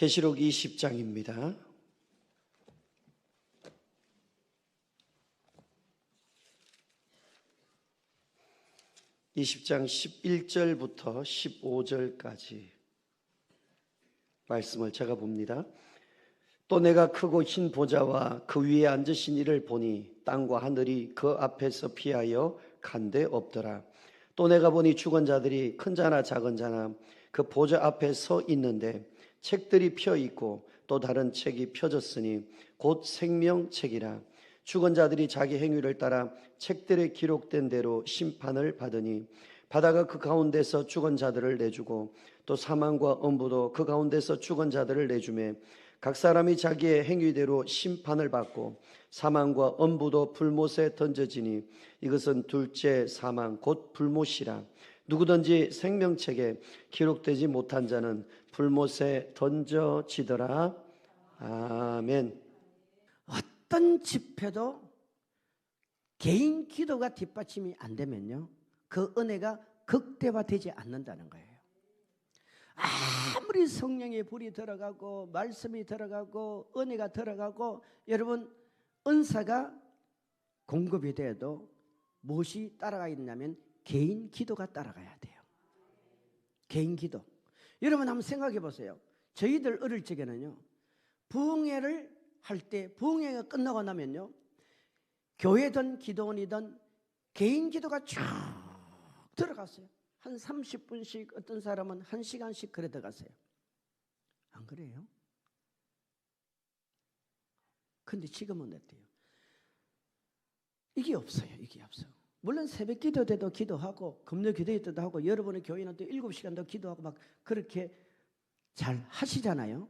계시록 20장입니다. (20장) 11절부터 15절까지 말씀을 제가 봅니다. 또 내가 크고 흰 보좌와 그 위에 앉으신 이를 보니 땅과 하늘이 그 앞에서 피하여 간데 없더라. 또 내가 보니 죽은 자들이 큰 자나 작은 자나 그 보좌 앞에 서 있는데 책들이 펴 있고 또 다른 책이 펴졌으니 곧 생명책이라. 죽은 자들이 자기 행위를 따라 책들에 기록된 대로 심판을 받으니 바다가 그 가운데서 죽은 자들을 내주고 또 사망과 엄부도 그 가운데서 죽은 자들을 내주매 각 사람이 자기의 행위대로 심판을 받고 사망과 엄부도 불못에 던져지니 이것은 둘째 사망 곧 불못이라. 누구든지 생명책에 기록되지 못한 자는 불못에 던져지더라. 아멘. 어떤 집회도 개인 기도가 뒷받침이 안 되면요, 그 은혜가 극대화되지 않는다는 거예요. 아무리 성령의 불이 들어가고 말씀이 들어가고 은혜가 들어가고 여러분 은사가 공급이 돼도 무엇이 따라가 있냐면 개인 기도가 따라가야 돼요. 개인 기도. 여러분 한번 생각해 보세요. 저희들 어릴 적에는요, 부흥회를 할 때 부흥회가 끝나고 나면요, 교회든 기도원이든 개인 기도가 쭉 들어갔어요. 한 30분씩, 어떤 사람은 1시간씩 그래 들어갔어요. 안 그래요? 근데 지금은 어때요? 이게 없어요. 이게 없어요. 물론 새벽 기도 때도 기도하고 금요 기도 때도 하고 여러분의 교회는 또 7시간도 기도하고 막 그렇게 잘 하시잖아요.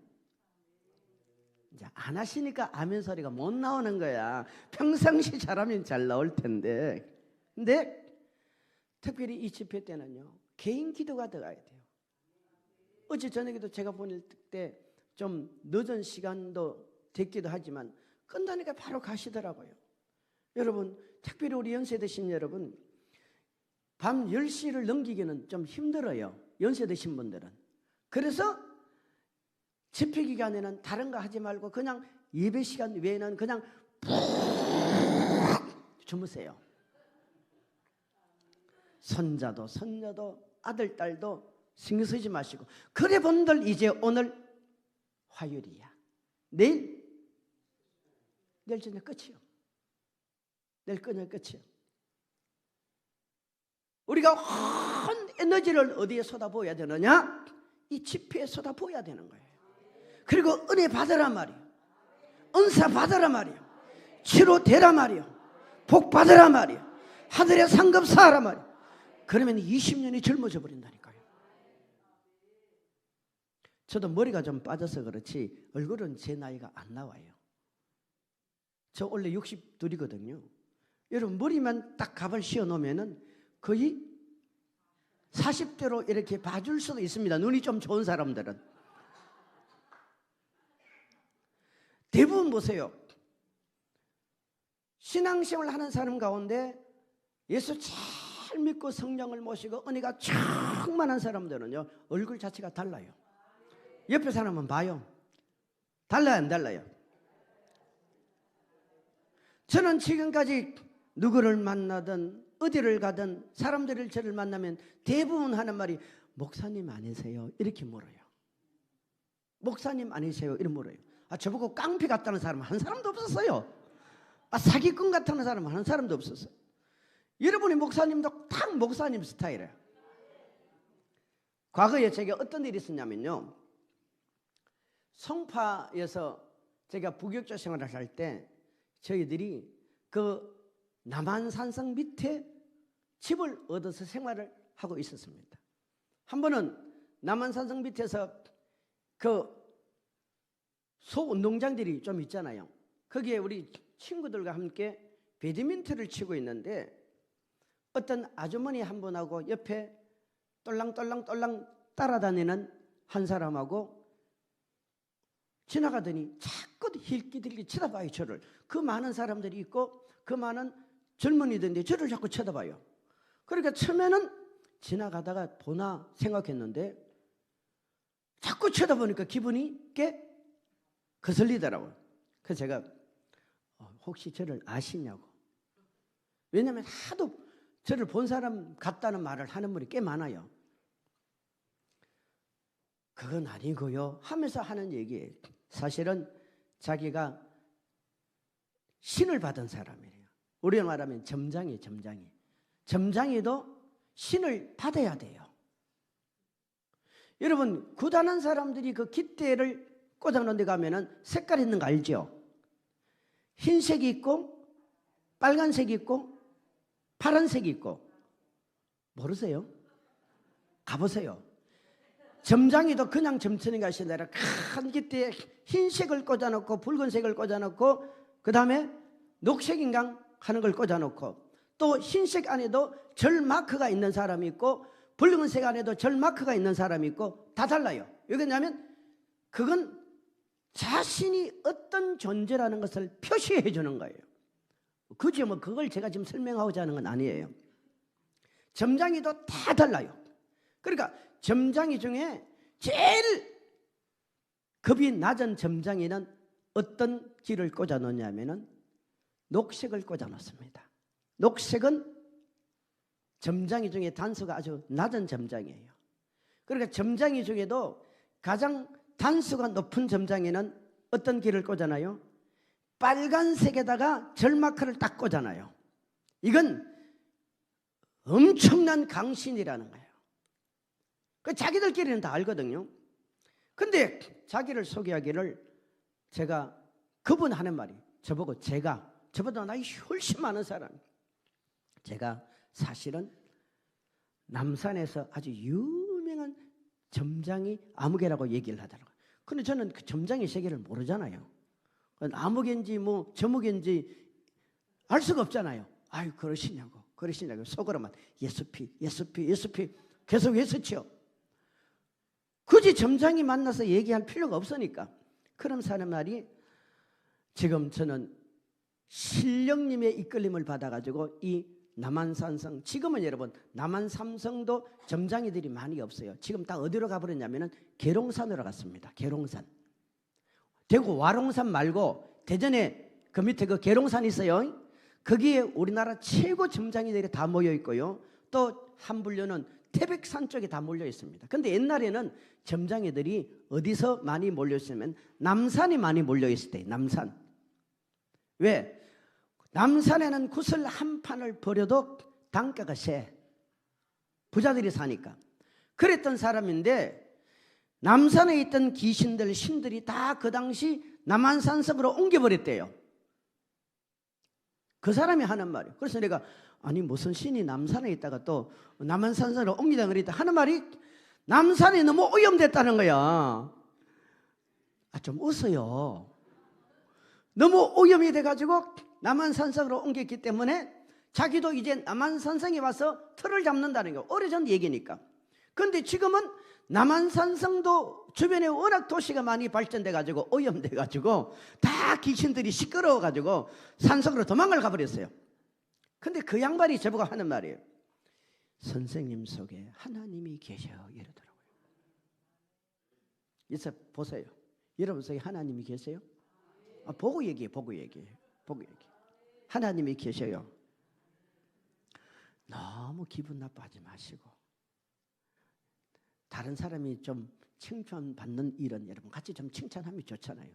이제 안 하시니까 아멘 소리가 못 나오는 거야. 평상시 잘하면 잘 나올 텐데. 근데 특별히 이 집회 때는요, 개인 기도가 들어가야 돼요. 어제 저녁에도 제가 보낼 때 좀 늦은 시간도 됐기도 하지만 끝나니까 바로 가시더라고요. 여러분, 특별히 우리 연세 드신 여러분, 밤 10시를 넘기기는 좀 힘들어요. 연세 드신 분들은. 그래서 집회 기간에는 다른 거 하지 말고 그냥 예배 시간 외에는 그냥 푹 주무세요. 손자도 손녀도 아들 딸도 신경 쓰지 마시고. 그래 분들 이제 오늘 화요일이야. 내일 저녁 끝이요. 내일 저녁 끝이요. 우리가 온 에너지를 어디에 쏟아부어야 되느냐? 이 집회에 쏟아부어야 되는 거예요. 그리고 은혜 받으라 말이요, 은사 받으라 말이요, 치료되라 말이요, 복 받으라 말이요, 하늘의 상급 사하라 말이요. 그러면 20년이 젊어져 버린다니까요. 저도 머리가 좀 빠져서 그렇지 얼굴은 제 나이가 안 나와요. 저 원래 62이거든요. 여러분 머리만 딱 갑을 씌워 놓으면은 거의 40대로 이렇게 봐줄 수도 있습니다. 눈이 좀 좋은 사람들은. 대부분 보세요. 신앙생활 하는 사람 가운데 예수 잘 믿고 성령을 모시고 은혜가 충만한 사람들은요, 얼굴 자체가 달라요. 옆에 사람은 봐요. 달라요, 안 달라요? 저는 지금까지 누구를 만나든 어디를 가든 사람들을 저를 만나면 대부분 하는 말이 목사님 아니세요? 이렇게 물어요. 목사님 아니세요? 이렇게 물어요. 저보고 깡패 같다는 사람은 한 사람도 없었어요. 사기꾼 같다는 사람은 한 사람도 없었어요. 여러분의 목사님도 딱 목사님 스타일이에요. 과거에 제가 어떤 일이 있었냐면요, 송파에서 제가 부교육자 생활을 할 때 저희들이 그 남한산성 밑에 집을 얻어서 생활을 하고 있었습니다. 한 번은 남한산성 밑에서 그 소운동장들이 좀 있잖아요. 거기에 우리 친구들과 함께 배드민턴을 치고 있는데 어떤 아주머니 한 분하고 옆에 똘랑똘랑 따라다니는 한 사람하고 지나가더니 자꾸 힐기들기 쳐다봐요. 저를. 그 많은 사람들이 있고 그 많은 젊은이들인데 저를 자꾸 쳐다봐요. 그러니까 처음에는 지나가다가 보나 생각했는데 자꾸 쳐다보니까 기분이 꽤 거슬리더라고요. 그래서 제가 혹시 저를 아시냐고. 왜냐하면 하도 저를 본 사람 같다는 말을 하는 분이 꽤 많아요. 그건 아니고요 하면서 하는 얘기예요. 사실은 자기가 신을 받은 사람이에요. 우리가 말하면 점장이에요. 점장이도 신을 받아야 돼요. 여러분, 구단한 사람들이 그 깃대를 꽂아놓은 데 가면은 색깔 있는 거 알죠? 흰색이 있고 빨간색이 있고 파란색이 있고. 모르세요? 가보세요. 점장이도 그냥 점치는 것이 아니라 큰 깃대에 흰색을 꽂아놓고 붉은색을 꽂아놓고 그 다음에 녹색인강 하는 걸 꽂아놓고 또 흰색 안에도 절 마크가 있는 사람이 있고 붉은색 안에도 절 마크가 있는 사람이 있고 다 달라요. 왜 그러냐면 그건 자신이 어떤 존재라는 것을 표시해 주는 거예요. 그죠? 뭐 그걸 제가 지금 설명하고자 하는 건 아니에요. 점장이도 다 달라요. 그러니까 점장이 중에 제일 급이 낮은 점장이는 어떤 길을 꽂아 놓냐면은 녹색을 꽂아 놓습니다. 녹색은 점장이 중에 단수가 아주 낮은 점장이에요. 그러니까 점장이 중에도 가장 단수가 높은 점장에는 어떤 길을 꽂아놔요? 빨간색에다가 절마크를 딱 꽂아놔요. 이건 엄청난 강신이라는 거예요. 그 자기들끼리는 다 알거든요. 근데 자기를 소개하기를 제가 그분 하는 말이 저보고 저보다 나이 훨씬 많은 사람, 제가 사실은 남산에서 아주 유명한 점장이 아무개라고 얘기를 하더라고요. 근데 저는 그 점장의 세계를 모르잖아요. 아무개인지 뭐 저무개인지 알 수가 없잖아요. 아유 그러시냐고 속으로만 예수피 계속 외쳤죠. 굳이 점장이 만나서 얘기할 필요가 없으니까. 그럼 사는 말이 지금 저는 신령님의 이끌림을 받아가지고 이 남한산성, 지금은 여러분 남한삼성도 점장이들이 많이 없어요. 지금 다 어디로 가버렸냐면은 계룡산으로 갔습니다. 계룡산. 대구 와룡산 말고 대전에 그 밑에 그 계룡산 있어요. 거기에 우리나라 최고 점장이들이 다 모여 있고요. 또 한 분류는 태백산 쪽에 다 몰려 있습니다. 근데 옛날에는 점장이들이 어디서 많이 몰려 있으면 남산이 많이 몰려 있을 때, 남산. 왜? 남산에는 구슬 한 판을 버려도 단가가 세. 부자들이 사니까. 그랬던 사람인데 남산에 있던 귀신들, 신들이 다 그 당시 남한산성으로 옮겨버렸대요. 그 사람이 하는 말이에요. 그래서 내가 아니 무슨 신이 남산에 있다가 또 남한산성으로 옮기다 그랬다 하는 말이 남산이 너무 오염됐다는 거야. 좀 웃어요. 너무 오염이 돼가지고 남한산성으로 옮겼기 때문에 자기도 이제 남한산성에 와서 틀을 잡는다는 거. 오래전 얘기니까. 그런데 지금은 남한산성도 주변에 워낙 도시가 많이 발전돼가지고 오염돼가지고 다 귀신들이 시끄러워가지고 산성으로 도망을 가버렸어요. 근데 그 양반이 저보고 하는 말이에요. 선생님 속에 하나님이 계셔 이러더라고요. 이제 보세요. 여러분 속에 하나님이 계세요? 보고 얘기해. 하나님이 계셔요. 너무 기분 나빠하지 마시고 다른 사람이 좀 칭찬받는 일은 여러분 같이 좀 칭찬하면 좋잖아요.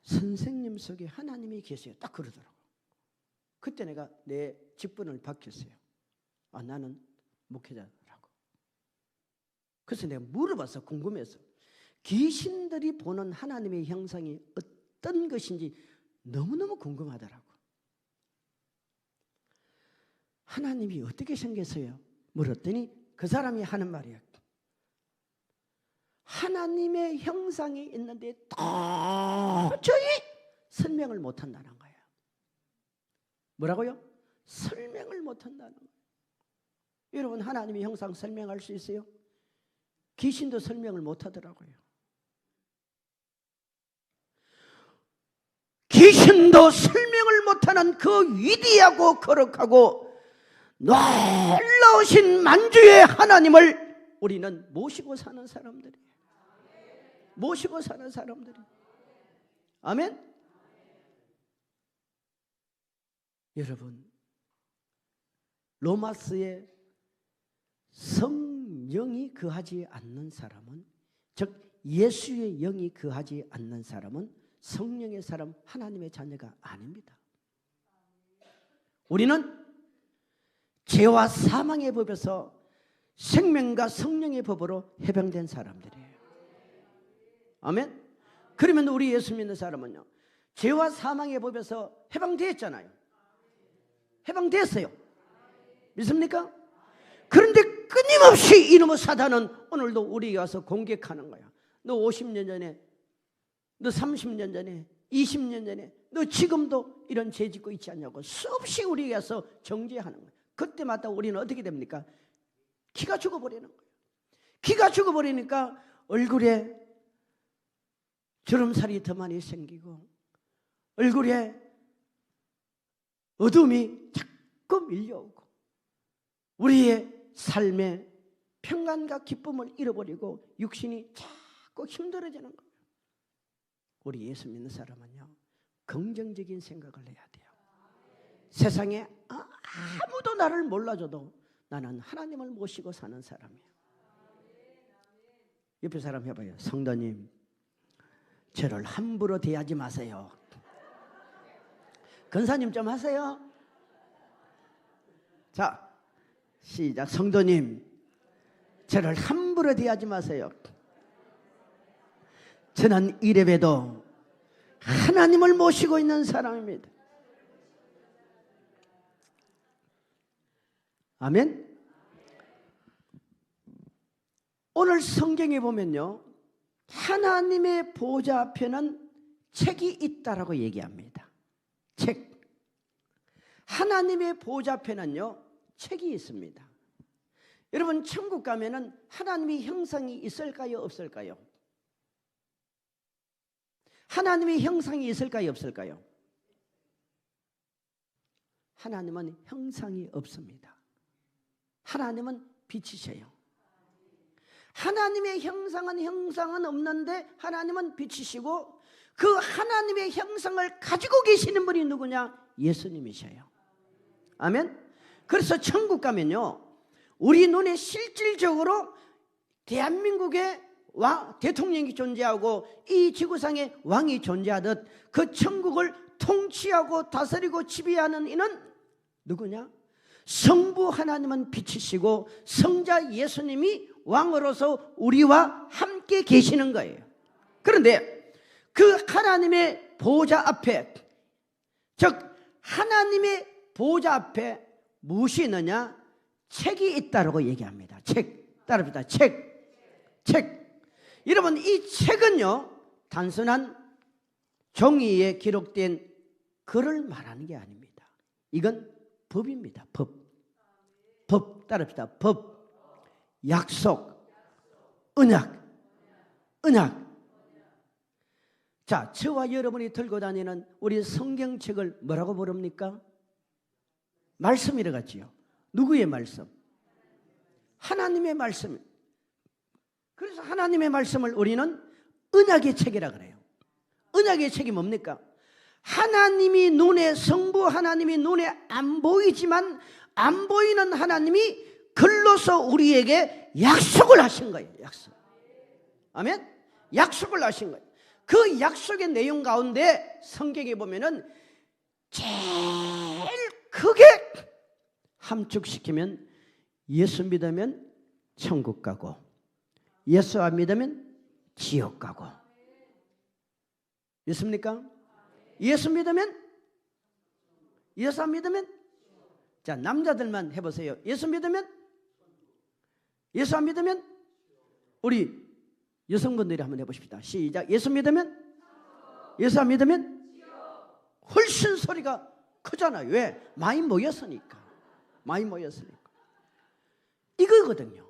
선생님 속에 하나님이 계세요. 딱 그러더라고요. 그때 내가 내 직분을 바뀌었어요. 나는 목회자라고. 그래서 내가 물어봤어. 궁금해서. 귀신들이 보는 하나님의 형상이 어떤 것인지 너무너무 궁금하더라고. 하나님이 어떻게 생겼어요? 물었더니 그 사람이 하는 말이야. 하나님의 형상이 있는데 도저히 설명을 못한다는 거예요. 뭐라고요? 설명을 못한다는 거예요. 여러분 하나님의 형상 설명할 수 있어요? 귀신도 설명을 못하더라고요. 귀신도 설명을 못하는 그 위대하고 거룩하고 놀라우신 만주의 하나님을 우리는 모시고 사는 사람들이에요. 모시고 사는 사람들이. 아멘. 여러분, 로마스에 성령이 거하지 않는 사람은, 즉 예수의 영이 거하지 않는 사람은 성령의 사람, 하나님의 자녀가 아닙니다. 우리는 죄와 사망의 법에서 생명과 성령의 법으로 해방된 사람들이에요. 아멘. 그러면 우리 예수 믿는 사람은요, 죄와 사망의 법에서 해방되었잖아요. 해방됐어요. 믿습니까? 그런데 끊임없이 이놈의 사단은 오늘도 우리에게 와서 공격하는 거야. 너 50년 전에, 너 30년 전에, 20년 전에, 너 지금도 이런 죄 짓고 있지 않냐고 수없이 우리에게 와서 정죄하는 거야. 그때마다 우리는 어떻게 됩니까? 기가 죽어버리는 거예요. 기가 죽어버리니까 얼굴에 주름살이 더 많이 생기고 얼굴에 어둠이 자꾸 밀려오고 우리의 삶의 평안과 기쁨을 잃어버리고 육신이 자꾸 힘들어지는 거예요. 우리 예수 믿는 사람은요, 긍정적인 생각을 해야 돼요. 세상에 아무도 나를 몰라줘도 나는 하나님을 모시고 사는 사람이에요. 옆에 사람 해봐요. 성도님, 저를 함부로 대하지 마세요. 권사님 좀 하세요. 자, 시작. 성도님, 저를 함부로 대하지 마세요. 저는 이래봬도 하나님을 모시고 있는 사람입니다. 아멘. 오늘 성경에 보면요, 하나님의 보좌 앞에는 책이 있다라고 얘기합니다. 책. 하나님의 보좌 앞에는요, 책이 있습니다. 여러분, 천국 가면은 하나님의 형상이 있을까요, 없을까요? 하나님의 형상이 있을까요, 없을까요? 하나님은 형상이 없습니다. 하나님은 빛이세요. 하나님의 형상은 없는데 하나님은 빛이시고 그 하나님의 형상을 가지고 계시는 분이 누구냐? 예수님이셔요. 아멘. 그래서 천국 가면요, 우리 눈에 실질적으로 대한민국의 대통령이 존재하고 이 지구상에 왕이 존재하듯 그 천국을 통치하고 다스리고 지배하는 이는 누구냐? 성부 하나님은 빛이시고 성자 예수님이 왕으로서 우리와 함께 계시는 거예요. 그런데 그 하나님의 보좌 앞에, 즉 하나님의 보좌 앞에 무엇이 있느냐? 책이 있다라고 얘기합니다. 책. 따라합니다. 책. 여러분, 이 책은요, 단순한 종이에 기록된 글을 말하는 게 아닙니다. 이건 법입니다. 법. 따라합니다. 법. 약속. 언약. 자, 저와 여러분이 들고 다니는 우리 성경책을 뭐라고 부릅니까? 말씀이라 같지요. 누구의 말씀? 하나님의 말씀. 그래서 하나님의 말씀을 우리는 언약의 책이라 그래요. 언약의 책이 뭡니까? 하나님이 눈에, 성부 하나님이 눈에 안 보이지만 안 보이는 하나님이 글로서 우리에게 약속을 하신 거예요. 약속. 아멘? 약속을 하신 거예요. 그 약속의 내용 가운데 성경에 보면은 제일 크게 함축시키면 예수 믿으면 천국 가고 예수 안 믿으면 지옥 가고. 믿습니까? 예수 믿으면? 예수 안 믿으면? 자, 남자들만 해보세요. 예수 믿으면? 예수 안 믿으면? 우리 여성분들이 한번 해보십시다. 시작. 예수 믿으면? 예수 안 믿으면? 훨씬 소리가 크잖아요. 왜? 많이 모였으니까. 이거거든요.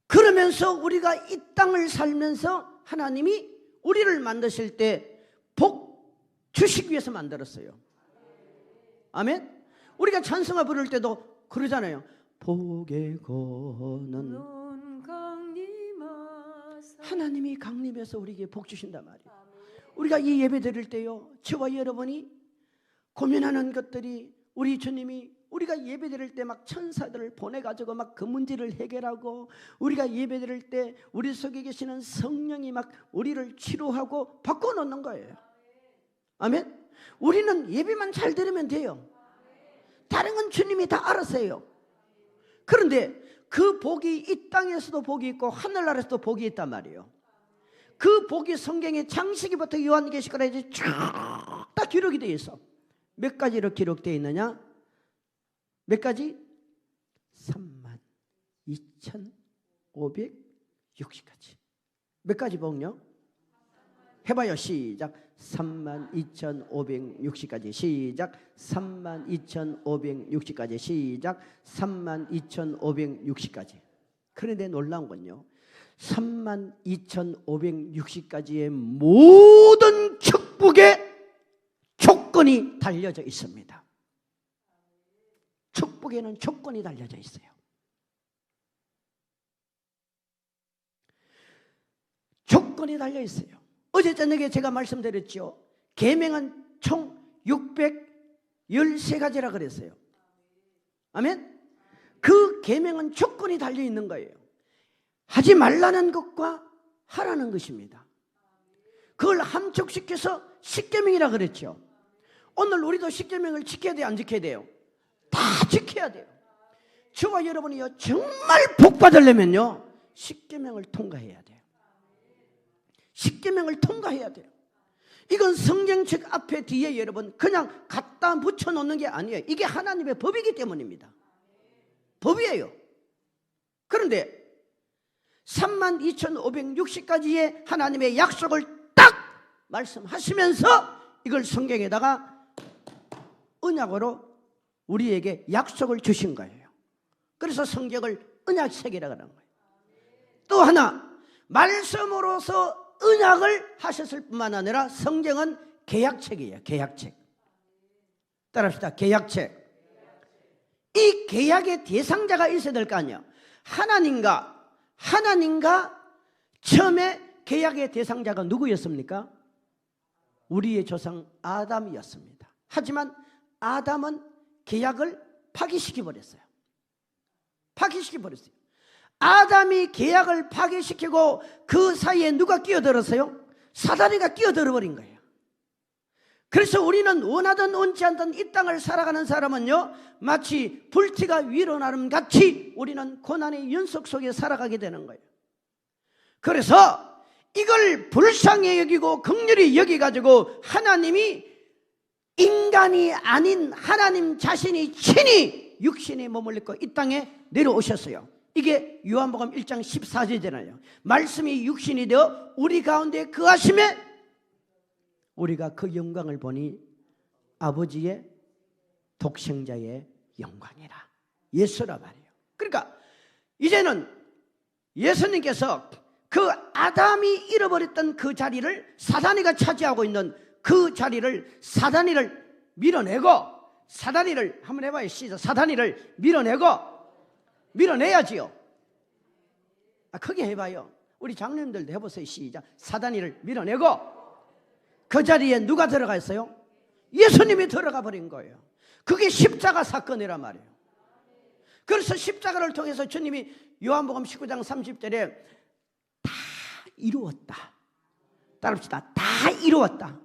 그러면서 우리가 이 땅을 살면서 하나님이 우리를 만드실 때 복 주시기 위해서 만들었어요. 아멘. 우리가 찬송가 부를 때도 그러잖아요. 복의 거는 하나님이 강림해서 우리에게 복 주신단 말이에요. 우리가 이 예배 드릴 때요, 저와 여러분이 고민하는 것들이 우리 주님이 우리가 예배 드릴 때 막 천사들을 보내가지고 막 그 문제를 해결하고, 우리가 예배 드릴 때 우리 속에 계시는 성령이 막 우리를 치료하고 바꿔놓는 거예요. 아멘. 우리는 예배만 잘 들으면 돼요. 다른 건 주님이 다 알아서 해요. 그런데 그 복이 이 땅에서도 복이 있고 하늘나라에서도 복이 있단 말이에요. 그 복이 성경에 창세기부터 요한계시까지 쫙 다 기록이 되어 있어. 몇 가지로 기록되어 있느냐? 몇 가지? 32,560가지. 몇 가지 복요? 해봐요. 시작. 32,560가지. 시작. 32,560가지. 시작. 32,560가지. 그런데 놀라운 건요, 32,560가지의 모든 축복에 조건이 달려져 있습니다. 축복에는 조건이 달려져 있어요. 조건이 달려 있어요. 어제 저녁에 제가 말씀드렸죠. 계명은 총 613가지라 그랬어요. 아멘. 그 계명은 조건이 달려 있는 거예요. 하지 말라는 것과 하라는 것입니다. 그걸 함축시켜서 십계명이라 그랬죠. 오늘 우리도 십계명을 지켜야 돼요, 안 지켜야 돼요? 다 지켜야 돼요. 저와 여러분이요, 정말 복 받으려면요, 십계명을 통과해야 돼요. 십계명을 통과해야 돼요. 이건 성경책 앞에 뒤에 여러분 그냥 갖다 붙여놓는 게 아니에요. 이게 하나님의 법이기 때문입니다. 법이에요. 그런데 32,560가지의 하나님의 약속을 딱 말씀하시면서 이걸 성경에다가 언약으로 우리에게 약속을 주신 거예요. 그래서 성경을 언약책이라고 하는 거예요. 또 하나, 말씀으로서 언약을 하셨을 뿐만 아니라 성경은 계약책이에요. 계약책. 따라합시다. 계약책. 이 계약의 대상자가 있어야 될 거 아니에요. 하나님과 처음에 계약의 대상자가 누구였습니까? 우리의 조상 아담이었습니다. 하지만 아담은 계약을 파기시켜버렸어요. 파기시켜버렸어요. 아담이 계약을 파괴시키고 그 사이에 누가 끼어들었어요? 사단이가 끼어들어 버린 거예요. 그래서 우리는 원하든 원치 않든 이 땅을 살아가는 사람은요, 마치 불티가 위로 나름 같이 우리는 고난의 연속 속에 살아가게 되는 거예요. 그래서 이걸 불쌍히 여기고 긍휼히 여기가지고 하나님이 인간이 아닌 하나님 자신이 친히 육신에 몸을 입고 이 땅에 내려오셨어요. 이게 요한복음 1장 14절이잖아요. 말씀이 육신이 되어 우리 가운데 거하심에 우리가 그 영광을 보니 아버지의 독생자의 영광이라. 예수라 말이에요. 그러니까 이제는 예수님께서 그 아담이 잃어버렸던 그 자리를 사단이가 차지하고 있는 그 자리를 사단이를 밀어내고, 사단이를 한번 해봐요. 시작. 사단이를 밀어내야지요. 크게 해봐요. 우리 장로님들도 해보세요. 시작. 사단이를 밀어내고 그 자리에 누가 들어가 있어요? 예수님이 들어가 버린 거예요. 그게 십자가 사건이란 말이에요. 그래서 십자가를 통해서 주님이 요한복음 19장 30절에 다 이루었다. 따라합시다. 다 이루었다.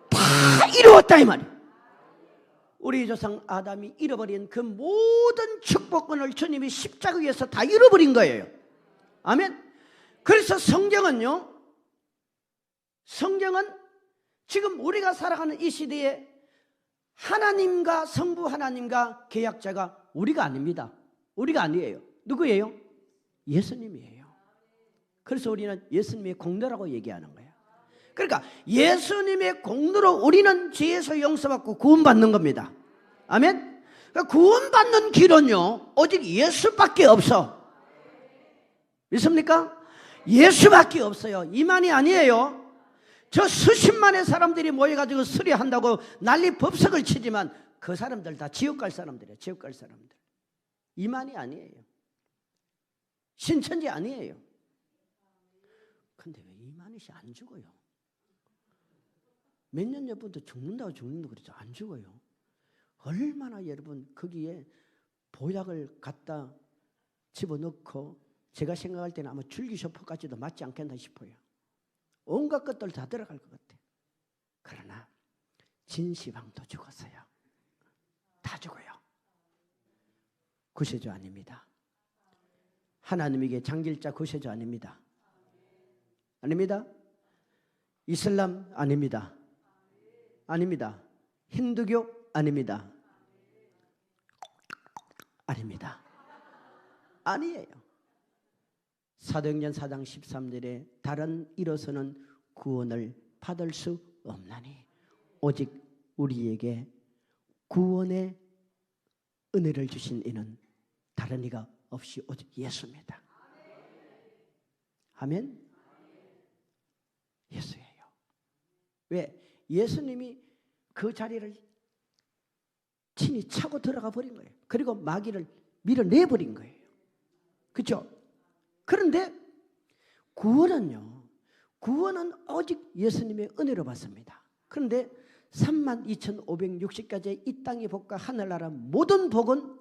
다 이루었다 이 말이에요. 우리 조상 아담이 잃어버린 그 모든 축복권을 주님이 십자가 위에서 다 잃어버린 거예요. 아멘. 그래서 성경은 지금 우리가 살아가는 이 시대에 하나님과 성부 하나님과 계약자가 우리가 아닙니다. 우리가 아니에요. 누구예요? 예수님이에요. 그래서 우리는 예수님의 공로라고 얘기하는 거예요. 그러니까 예수님의 공로로 우리는 죄에서 용서받고 구원받는 겁니다. 아멘. 그러니까 구원받는 길은요, 오직 예수밖에 없어. 믿습니까? 예수밖에 없어요. 이만이 아니에요. 저 수십만의 사람들이 모여가지고 수리한다고 난리 법석을 치지만 그 사람들 다 지옥 갈 사람들이에요. 지옥 갈 사람들. 이만이 아니에요. 신천지 아니에요. 근데 왜 이만희씨 안 죽어요? 몇 년 전부터 죽는다고 그러죠. 안 죽어요. 얼마나 여러분 거기에 보약을 갖다 집어넣고 제가 생각할 때는 아마 줄기세포까지도 맞지 않겠나 싶어요. 온갖 것들 다 들어갈 것 같아. 그러나 진시황도 죽었어요. 다 죽어요. 구세주 아닙니다. 하나님에게 장길자 구세주 아닙니다. 아닙니다. 이슬람 아닙니다. 아닙니다. 힌두교 아닙니다. 아닙니다. 아니에요. 사도행전 4장 13절에 다른 이로서는 구원을 받을 수 없나니 오직 우리에게 구원의 은혜를 주신 이는 다른 이가 없이 오직 예수입니다. 아멘. 예수예요. 왜? 예수님이 그 자리를 친히 차고 들어가 버린 거예요. 그리고 마귀를 밀어내버린 거예요. 그렇죠? 그런데 구원은요, 구원은 오직 예수님의 은혜로 받습니다. 그런데 32,560가지의 이 땅의 복과 하늘나라 모든 복은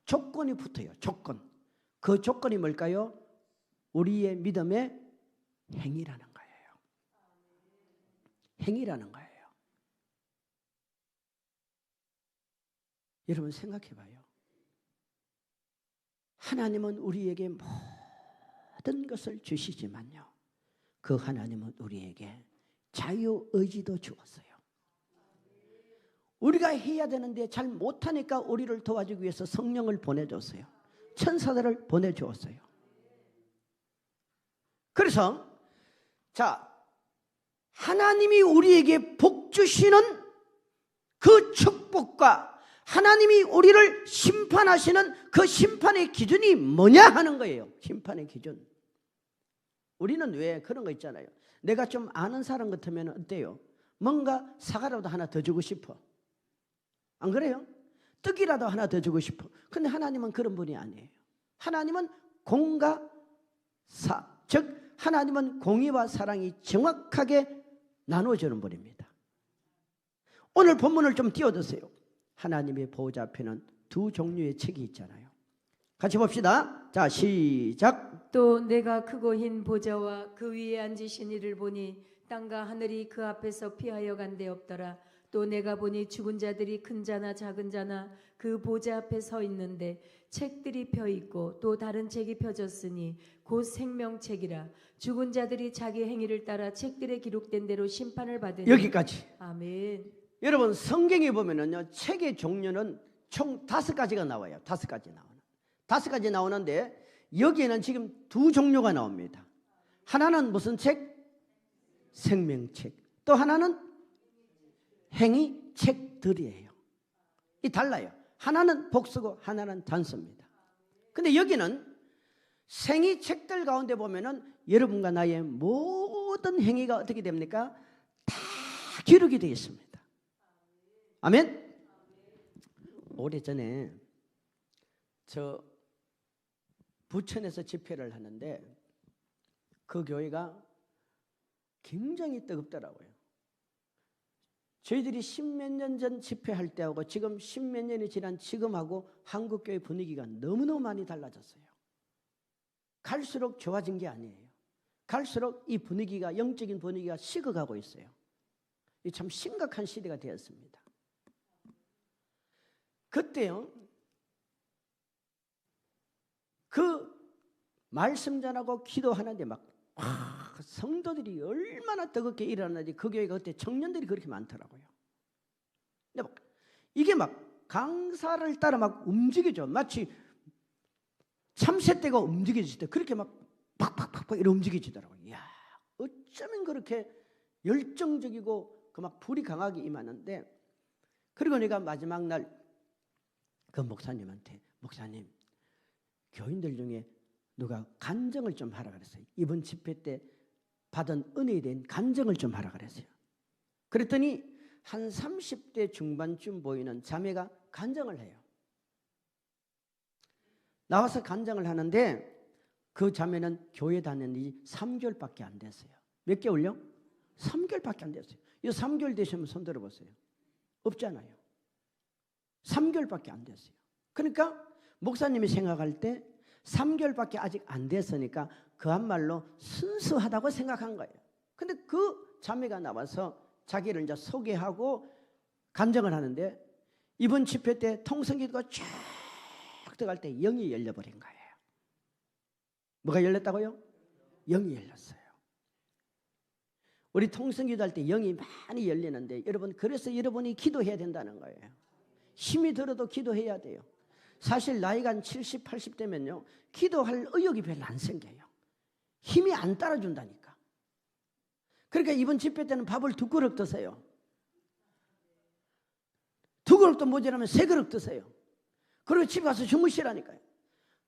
조건이 붙어요. 조건. 그 조건이 뭘까요? 우리의 믿음의 행위라는 거예요. 행위라는 거예요. 여러분 생각해 봐요. 하나님은 우리에게 모든 것을 주시지만요, 그 하나님은 우리에게 자유의지도 주었어요. 우리가 해야 되는데 잘 못하니까 우리를 도와주기 위해서 성령을 보내줬어요. 천사들을 보내주었어요. 그래서 자, 하나님이 우리에게 복 주시는 그 축복과 하나님이 우리를 심판하시는 그 심판의 기준이 뭐냐 하는 거예요. 심판의 기준. 우리는 왜 그런 거 있잖아요. 내가 좀 아는 사람 같으면 어때요? 뭔가 사과라도 하나 더 주고 싶어. 안 그래요? 떡이라도 하나 더 주고 싶어. 근데 하나님은 그런 분이 아니에요. 하나님은 공과 사, 즉 하나님은 공의와 사랑이 정확하게 나누어지는 분입니다. 오늘 본문을 좀 띄워주세요. 하나님의 보호자 앞에는 두 종류의 책이 있잖아요. 같이 봅시다. 자, 시작. 또 내가 크고 흰 보좌와 그 위에 앉으신 이를 보니 땅과 하늘이 그 앞에서 피하여 간데없더라. 또 내가 보니 죽은 자들이 큰 자나 작은 자나 그 보좌 앞에 서 있는데 책들이 펴 있고 또 다른 책이 펴졌으니 곧 생명책이라. 죽은 자들이 자기 행위를 따라 책들에 기록된 대로 심판을 받으니. 여기까지. 아멘. 여러분 성경에 보면은요, 책의 종류는 총 5가지가 나와요. 5가지 나오는데 여기에는 지금 두 종류가 나옵니다. 하나는 무슨 책? 생명책. 또 하나는 행위책들이에요. 이 달라요. 하나는 복수고 하나는 단수입니다. 근데 여기는 생위책들 가운데 보면은 여러분과 나의 모든 행위가 어떻게 됩니까? 다 기록이 되어 있습니다. 아멘. 오래전에 저 부천에서 집회를 하는데 그 교회가 굉장히 뜨겁더라고요. 저희들이 10몇 년 전 집회할 때하고 지금 10몇 년이 지난 지금하고 한국교회 분위기가 너무너무 많이 달라졌어요. 갈수록 좋아진 게 아니에요. 갈수록 이 분위기가, 영적인 분위기가 식어가고 있어요. 이 참 심각한 시대가 되었습니다. 그때요, 그 말씀 전하고 기도하는데 막 성도들이 얼마나 뜨겁게 일어나는지, 그 교회가 그때 청년들이 그렇게 많더라고요. 근데 막 이게 막 강사를 따라 막 움직이죠. 마치 참새떼가 움직여질 때 그렇게 막 팍팍팍팍 이렇게 움직여지더라고요. 이야, 어쩌면 그렇게 열정적이고 그 막 불이 강하게 임하는데, 그리고 내가 마지막 날 그 목사님한테, 목사님, 교인들 중에 누가 간증을 좀 하라 그랬어요. 이번 집회 때 받은 은혜에 대한 간증을 좀 하라 그랬어요. 그랬더니 한 30대 중반쯤 보이는 자매가 간증을 해요. 나와서 간증을 하는데 그 자매는 교회 다닌 지 3개월밖에 안 됐어요. 몇 개월요? 3개월밖에 안 됐어요. 이 3개월 되시면 손 들어보세요. 없잖아요. 3개월밖에 안 됐어요. 그러니까 목사님이 생각할 때 3개월밖에 아직 안 됐으니까 그한말로 순수하다고 생각한 거예요. 근데 그 자매가 나와서 자기를 이제 소개하고 간증을 하는데 이번 집회 때 통성기도가 쫙 들어갈 때 영이 열려버린 거예요. 뭐가 열렸다고요? 영이 열렸어요. 우리 통성기도 할 때 영이 많이 열리는데 여러분, 그래서 여러분이 기도해야 된다는 거예요. 힘이 들어도 기도해야 돼요. 사실 나이가 한 70, 80 되면요 기도할 의욕이 별로 안 생겨요. 힘이 안 따라준다니까. 그러니까 이번 집회 때는 밥을 2그릇 드세요. 2그릇도 모자라면 3그릇 드세요. 그리고 집에 가서 주무시라니까요.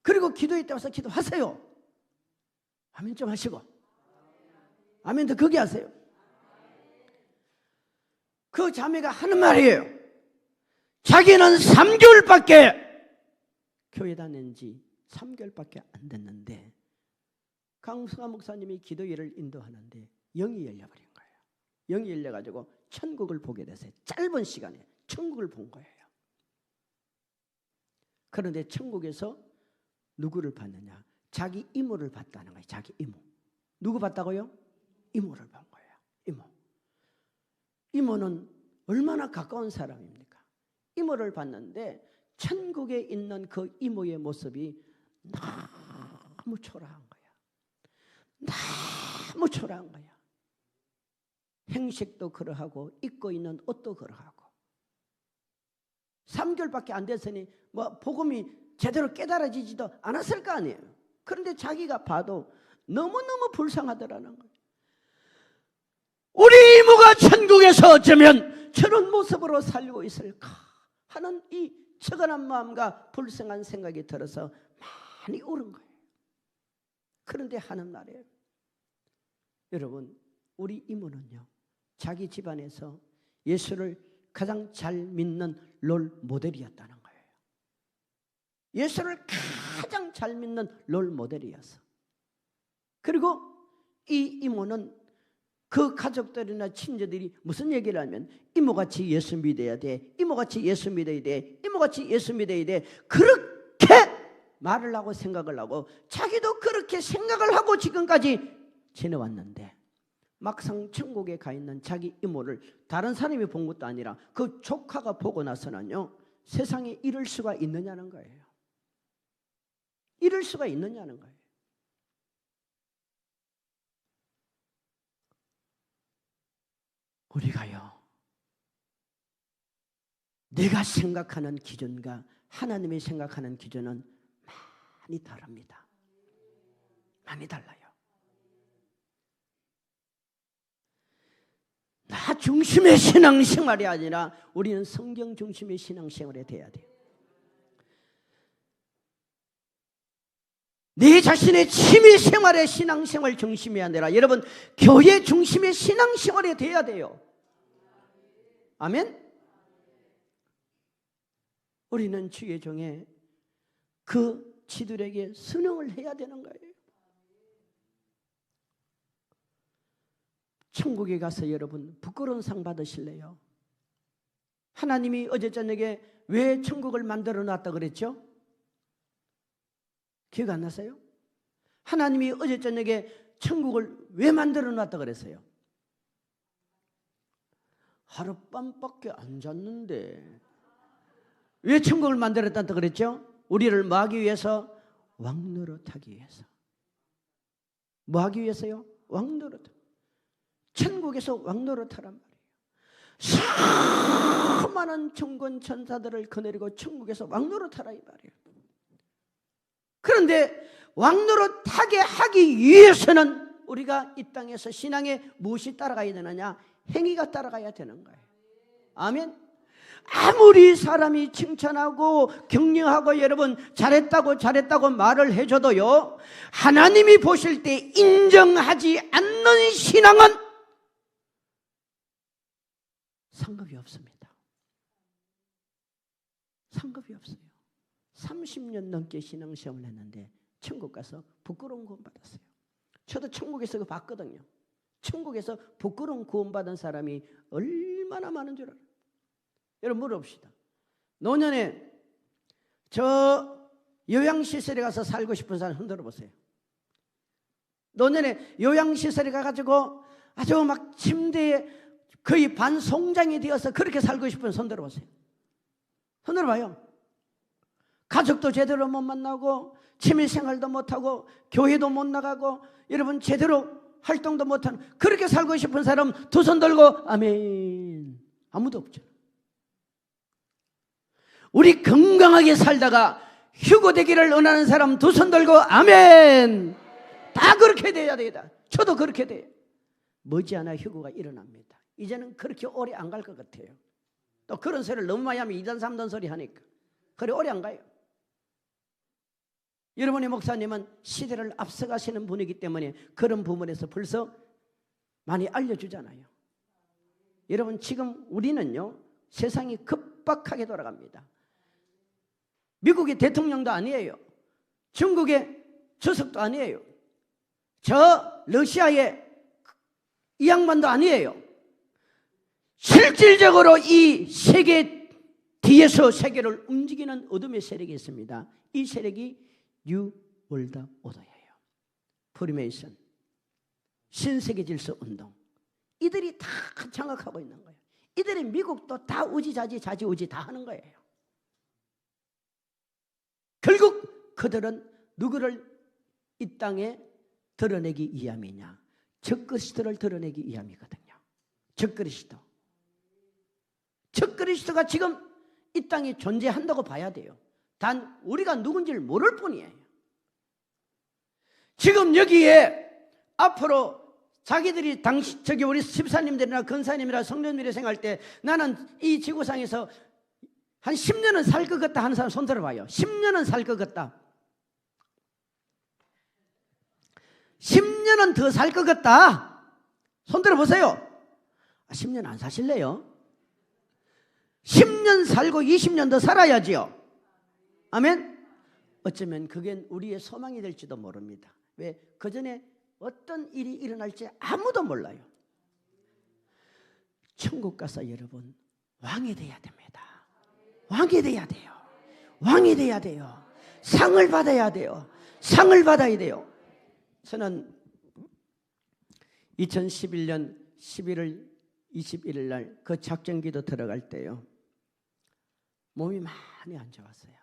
그리고 기도회 때 와서 기도하세요. 아멘 좀 하시고. 아멘 더 크게 하세요. 그 자매가 하는 말이에요. 자기는 3개월밖에 교회 다닌 지 3개월밖에 안 됐는데 강수아 목사님이 기도회를 인도하는데 영이 열려버린 거예요. 영이 열려가지고 천국을 보게 됐어요. 짧은 시간에 천국을 본 거예요. 그런데 천국에서 누구를 봤느냐? 자기 이모를 봤다는 거예요. 자기 이모. 누구 봤다고요? 이모를 본 거예요. 이모. 이모는 얼마나 가까운 사람입니까? 이모를 봤는데 천국에 있는 그 이모의 모습이 너무 초라한 거야. 너무 초라한 거야. 행식도 그러하고 입고 있는 옷도 그러하고 3개월밖에 안 됐으니 뭐 복음이 제대로 깨달아지지도 않았을 거 아니에요. 그런데 자기가 봐도 너무너무 불쌍하더라는 거예요. 우리 이모가 천국에서 어쩌면 저런 모습으로 살고 있을까 하는 이 처간한 마음과 불쌍한 생각이 들어서 많이 울은 거예요. 그런데 하는 말이에요. 여러분, 우리 이모는요 자기 집안에서 예수를 가장 잘 믿는 롤 모델이었다는 거예요. 예수를 가장 잘 믿는 롤 모델이었어. 그리고 이 이모는 그 가족들이나 친구들이 무슨 얘기를 하면 이모같이 예수 믿어야 돼, 이모같이 예수 믿어야 돼, 이모같이 예수 믿어야 돼, 그렇게 말을 하고 생각을 하고 자기도 그렇게 생각을 하고 지금까지 지내왔는데 막상 천국에 가 있는 자기 이모를 다른 사람이 본 것도 아니라 그 조카가 보고 나서는요 세상에 이럴 수가 있느냐는 거예요. 이럴 수가 있느냐는 거예요. 우리가요 내가 생각하는 기준과 하나님이 생각하는 기준은 많이 다릅니다. 많이 달라요. 나 중심의 신앙생활이 아니라 우리는 성경 중심의 신앙생활이 돼야 돼요. 내 자신의 취미생활의 신앙생활 중심이 아니라 여러분 교회 중심의 신앙생활이 돼야 돼요. 아멘? 우리는 주의 종에 그 지들에게 순응을 해야 되는 거예요. 천국에 가서 여러분 부끄러운 상 받으실래요? 하나님이 어제 저녁에 왜 천국을 만들어 놨다 그랬죠? 기억 안 나세요? 하나님이 어제 저녁에 천국을 왜 만들어 놨다 그랬어요? 하룻밤밖에 안 잤는데 왜 천국을 만들었다 그랬죠? 우리를 뭐 하기 위해서? 왕노릇하기 위해서. 뭐 하기 위해서요? 왕노릇. 천국에서 왕노릇하란 말이에요. 수많은 천군 천사들을 거느리고 천국에서 왕노릇하라 이 말이에요. 그런데 왕노릇하게 하기 위해서는 우리가 이 땅에서 신앙에 무엇이 따라가야 되느냐? 행위가 따라가야 되는 거예요. 아멘. 아무리 사람이 칭찬하고 격려하고 여러분 잘했다고 말을 해줘도요 하나님이 보실 때 인정하지 않는 신앙은 상급이 없습니다. 상급이 없어요. 30년 넘게 신앙생활을 했는데 천국 가서 부끄러운 구원 받았어요. 저도 천국에서 그거 봤거든요. 천국에서 부끄러운 구원 받은 사람이 얼마나 많은 줄 알아요. 여러분 물어봅시다. 노년에 저 요양시설에 가서 살고 싶은 사람 흔들어 보세요. 노년에 요양시설에 가가지고 아주 막 침대에 거의 반송장이 되어서 그렇게 살고 싶은 손 들어보세요. 손 들어봐요. 가족도 제대로 못 만나고 취미생활도 못하고 교회도 못 나가고 여러분 제대로 활동도 못하는 그렇게 살고 싶은 사람 두 손 들고 아멘. 아무도 없죠. 우리 건강하게 살다가 휴고되기를 원하는 사람 두 손 들고 아멘. 다 그렇게 돼야 되겠다. 저도 그렇게 돼요. 머지않아 휴고가 일어납니다. 이제는 그렇게 오래 안 갈 것 같아요. 또 그런 소리를 너무 많이 하면 2단 3단 소리 하니까 그래 오래 안 가요. 여러분의 목사님은 시대를 앞서가시는 분이기 때문에 그런 부분에서 벌써 많이 알려주잖아요. 여러분 지금 우리는요 세상이 급박하게 돌아갑니다. 미국의 대통령도 아니에요. 중국의 주석도 아니에요. 저 러시아의 이 양반도 아니에요. 실질적으로 이 세계 뒤에서 세계를 움직이는 어둠의 세력이 있습니다. 이 세력이 뉴 월드 오더예요. 프리메이슨, 신세계 질서 운동. 이들이 다 장악하고 있는 거예요. 이들이 미국도 다 우지자지 자지우지 다 하는 거예요. 결국 그들은 누구를 이 땅에 드러내기 위함이냐? 적그리스도를 드러내기 위함이거든요. 적그리스도. 적그리스도가 지금 이 땅에 존재한다고 봐야 돼요. 단 우리가 누군지를 모를 뿐이에요. 지금 여기에 앞으로 자기들이 저기 우리 집사님들이나 권사님이나 성도님들이 생각할 때 나는 이 지구상에서 한 10년은 살 것 같다 하는 사람 손 들어봐요. 10년은 살 것 같다. 10년은 더 살 것 같다. 손 들어보세요. 10년 안 사실래요? 10년 살고 20년 더 살아야지요. 아멘? 어쩌면 그게 우리의 소망이 될지도 모릅니다. 왜? 그 전에 어떤 일이 일어날지 아무도 몰라요. 천국 가서 여러분 왕이 돼야 됩니다. 왕이 돼야 돼요. 왕이 돼야 돼요. 상을 받아야 돼요. 상을 받아야 돼요. 저는 2011년 11월 21일 날 그 작전기도 들어갈 때요. 몸이 많이 안 좋았어요.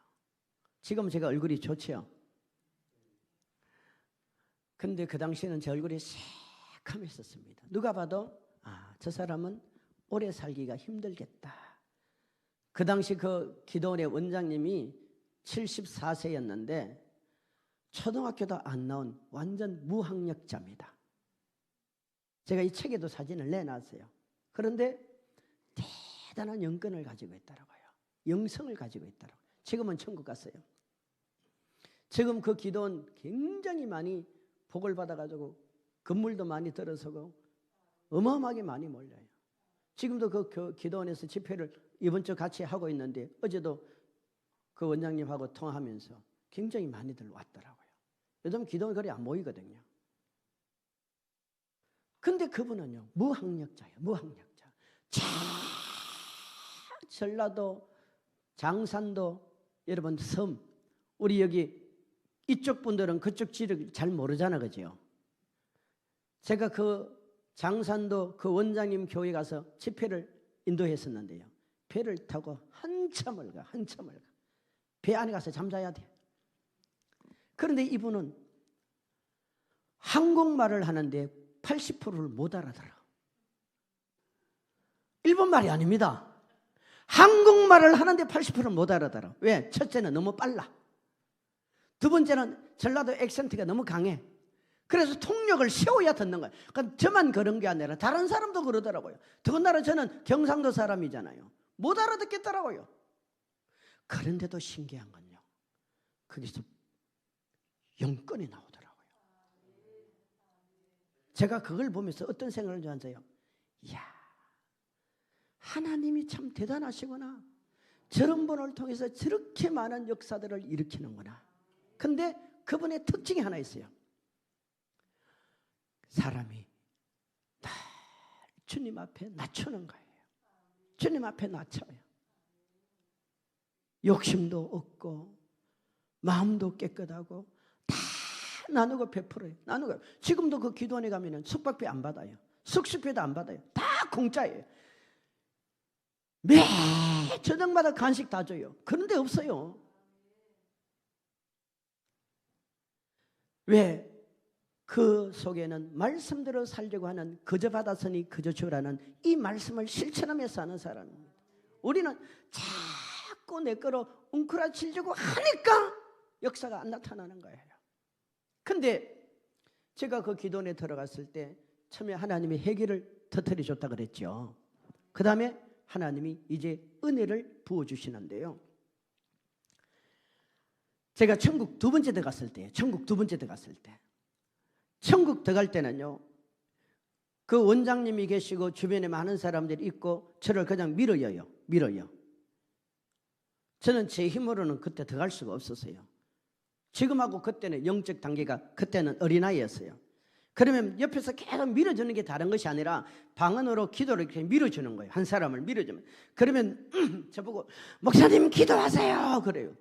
지금 제가 얼굴이 좋죠. 근데 그 당시에는 제 얼굴이 새카맸었습니다. 누가 봐도 저 사람은 오래 살기가 힘들겠다. 그 당시 그 기도원의 원장님이 74세였는데 초등학교도 안 나온 완전 무학력자입니다. 제가 이 책에도 사진을 내놨어요. 그런데 대단한 영권을 가지고 있더라고요. 영성을 가지고 있더라고요. 지금은 천국 갔어요. 지금 그 기도원 굉장히 많이 복을 받아가지고 건물도 많이 들어서고 어마어마하게 많이 몰려요. 지금도 그 기도원에서 집회를 이번 주 같이 하고 있는데 어제도 그 원장님하고 통화하면서 굉장히 많이들 왔더라고요. 요즘 기도원 거리 안 모이거든요. 근데 그분은요 무학력자예요. 무학력자. 전라도 장산도 여러분 섬 우리 여기 이쪽 분들은 그쪽 지를 잘 모르잖아, 그죠? 제가 그 장산도 그 원장님 교회 가서 집회를 인도했었는데요. 배를 타고 한참을 가. 배 안에 가서 잠자야 돼. 그런데 이분은 한국말을 하는데 80%를 못 알아들어. 일본말이 아닙니다. 한국말을 하는데 80%를 못 알아들어. 왜? 첫째는 너무 빨라. 두 번째는 전라도 액센트가 너무 강해. 그래서 통역을 세워야 듣는 거예요. 그러니까 저만 그런 게 아니라 다른 사람도 그러더라고요. 더군다나 저는 경상도 사람이잖아요. 못 알아듣겠더라고요. 그런데도 신기한 건요. 거기서 영권이 나오더라고요. 제가 그걸 보면서 어떤 생각을 좀 하세요. 이야, 하나님이 참 대단하시구나. 저런 분을 통해서 저렇게 많은 역사들을 일으키는구나. 근데 그분의 특징이 하나 있어요. 사람이 다 주님 앞에 낮추는 거예요. 주님 앞에 낮춰요. 욕심도 없고 마음도 깨끗하고 다 나누고 베풀어요. 나누고. 지금도 그 기도원에 가면은 숙박비 안 받아요. 숙식비도 안 받아요. 다 공짜예요. 매 저녁마다 간식 다 줘요. 그런데 없어요. 왜? 그 속에는 말씀대로 살려고 하는 그저 받았으니 그저 주라는 이 말씀을 실천하면서 하는 사람입니다. 우리는 자꾸 내 거로 웅크라치려고 하니까 역사가 안 나타나는 거예요. 근데 제가 그 기도원에 들어갔을 때 처음에 하나님이 회개를 터뜨려 줬다 그랬죠. 그 다음에 하나님이 이제 은혜를 부어주시는데요. 제가 천국 두 번째 들어갔을 때, 천국 들어갈 때는요, 그 원장님이 계시고 주변에 많은 사람들이 있고 저를 그냥 밀어요. 저는 제 힘으로는 그때 들어갈 수가 없었어요. 지금하고 그때는 영적 단계가 그때는 어린아이였어요. 그러면 옆에서 계속 밀어주는 게 다른 것이 아니라 방언으로 기도를 이렇게 밀어주는 거예요. 한 사람을 밀어주면. 그러면 저보고 목사님 기도하세요 그래요.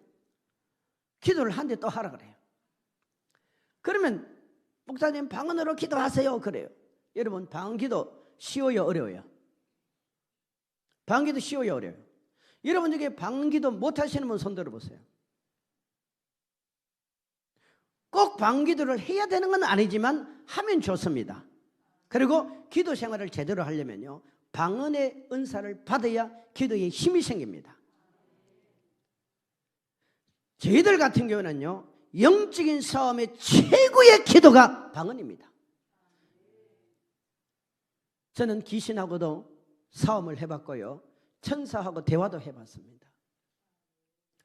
기도를 하는데 또 하라 그래요. 그러면 목사님 방언으로 기도하세요 그래요. 여러분 방언기도 쉬워요 어려워요? 방언기도 쉬워요 어려워요? 여러분 중에 방언기도 못하시는 분 손 들어보세요. 꼭 방언기도를 해야 되는 건 아니지만 하면 좋습니다. 그리고 기도 생활을 제대로 하려면요, 방언의 은사를 받아야 기도에 힘이 생깁니다. 저희들 같은 경우는요, 영적인 싸움의 최고의 기도가 방언입니다. 저는 귀신하고도 싸움을 해봤고요, 천사하고 대화도 해봤습니다.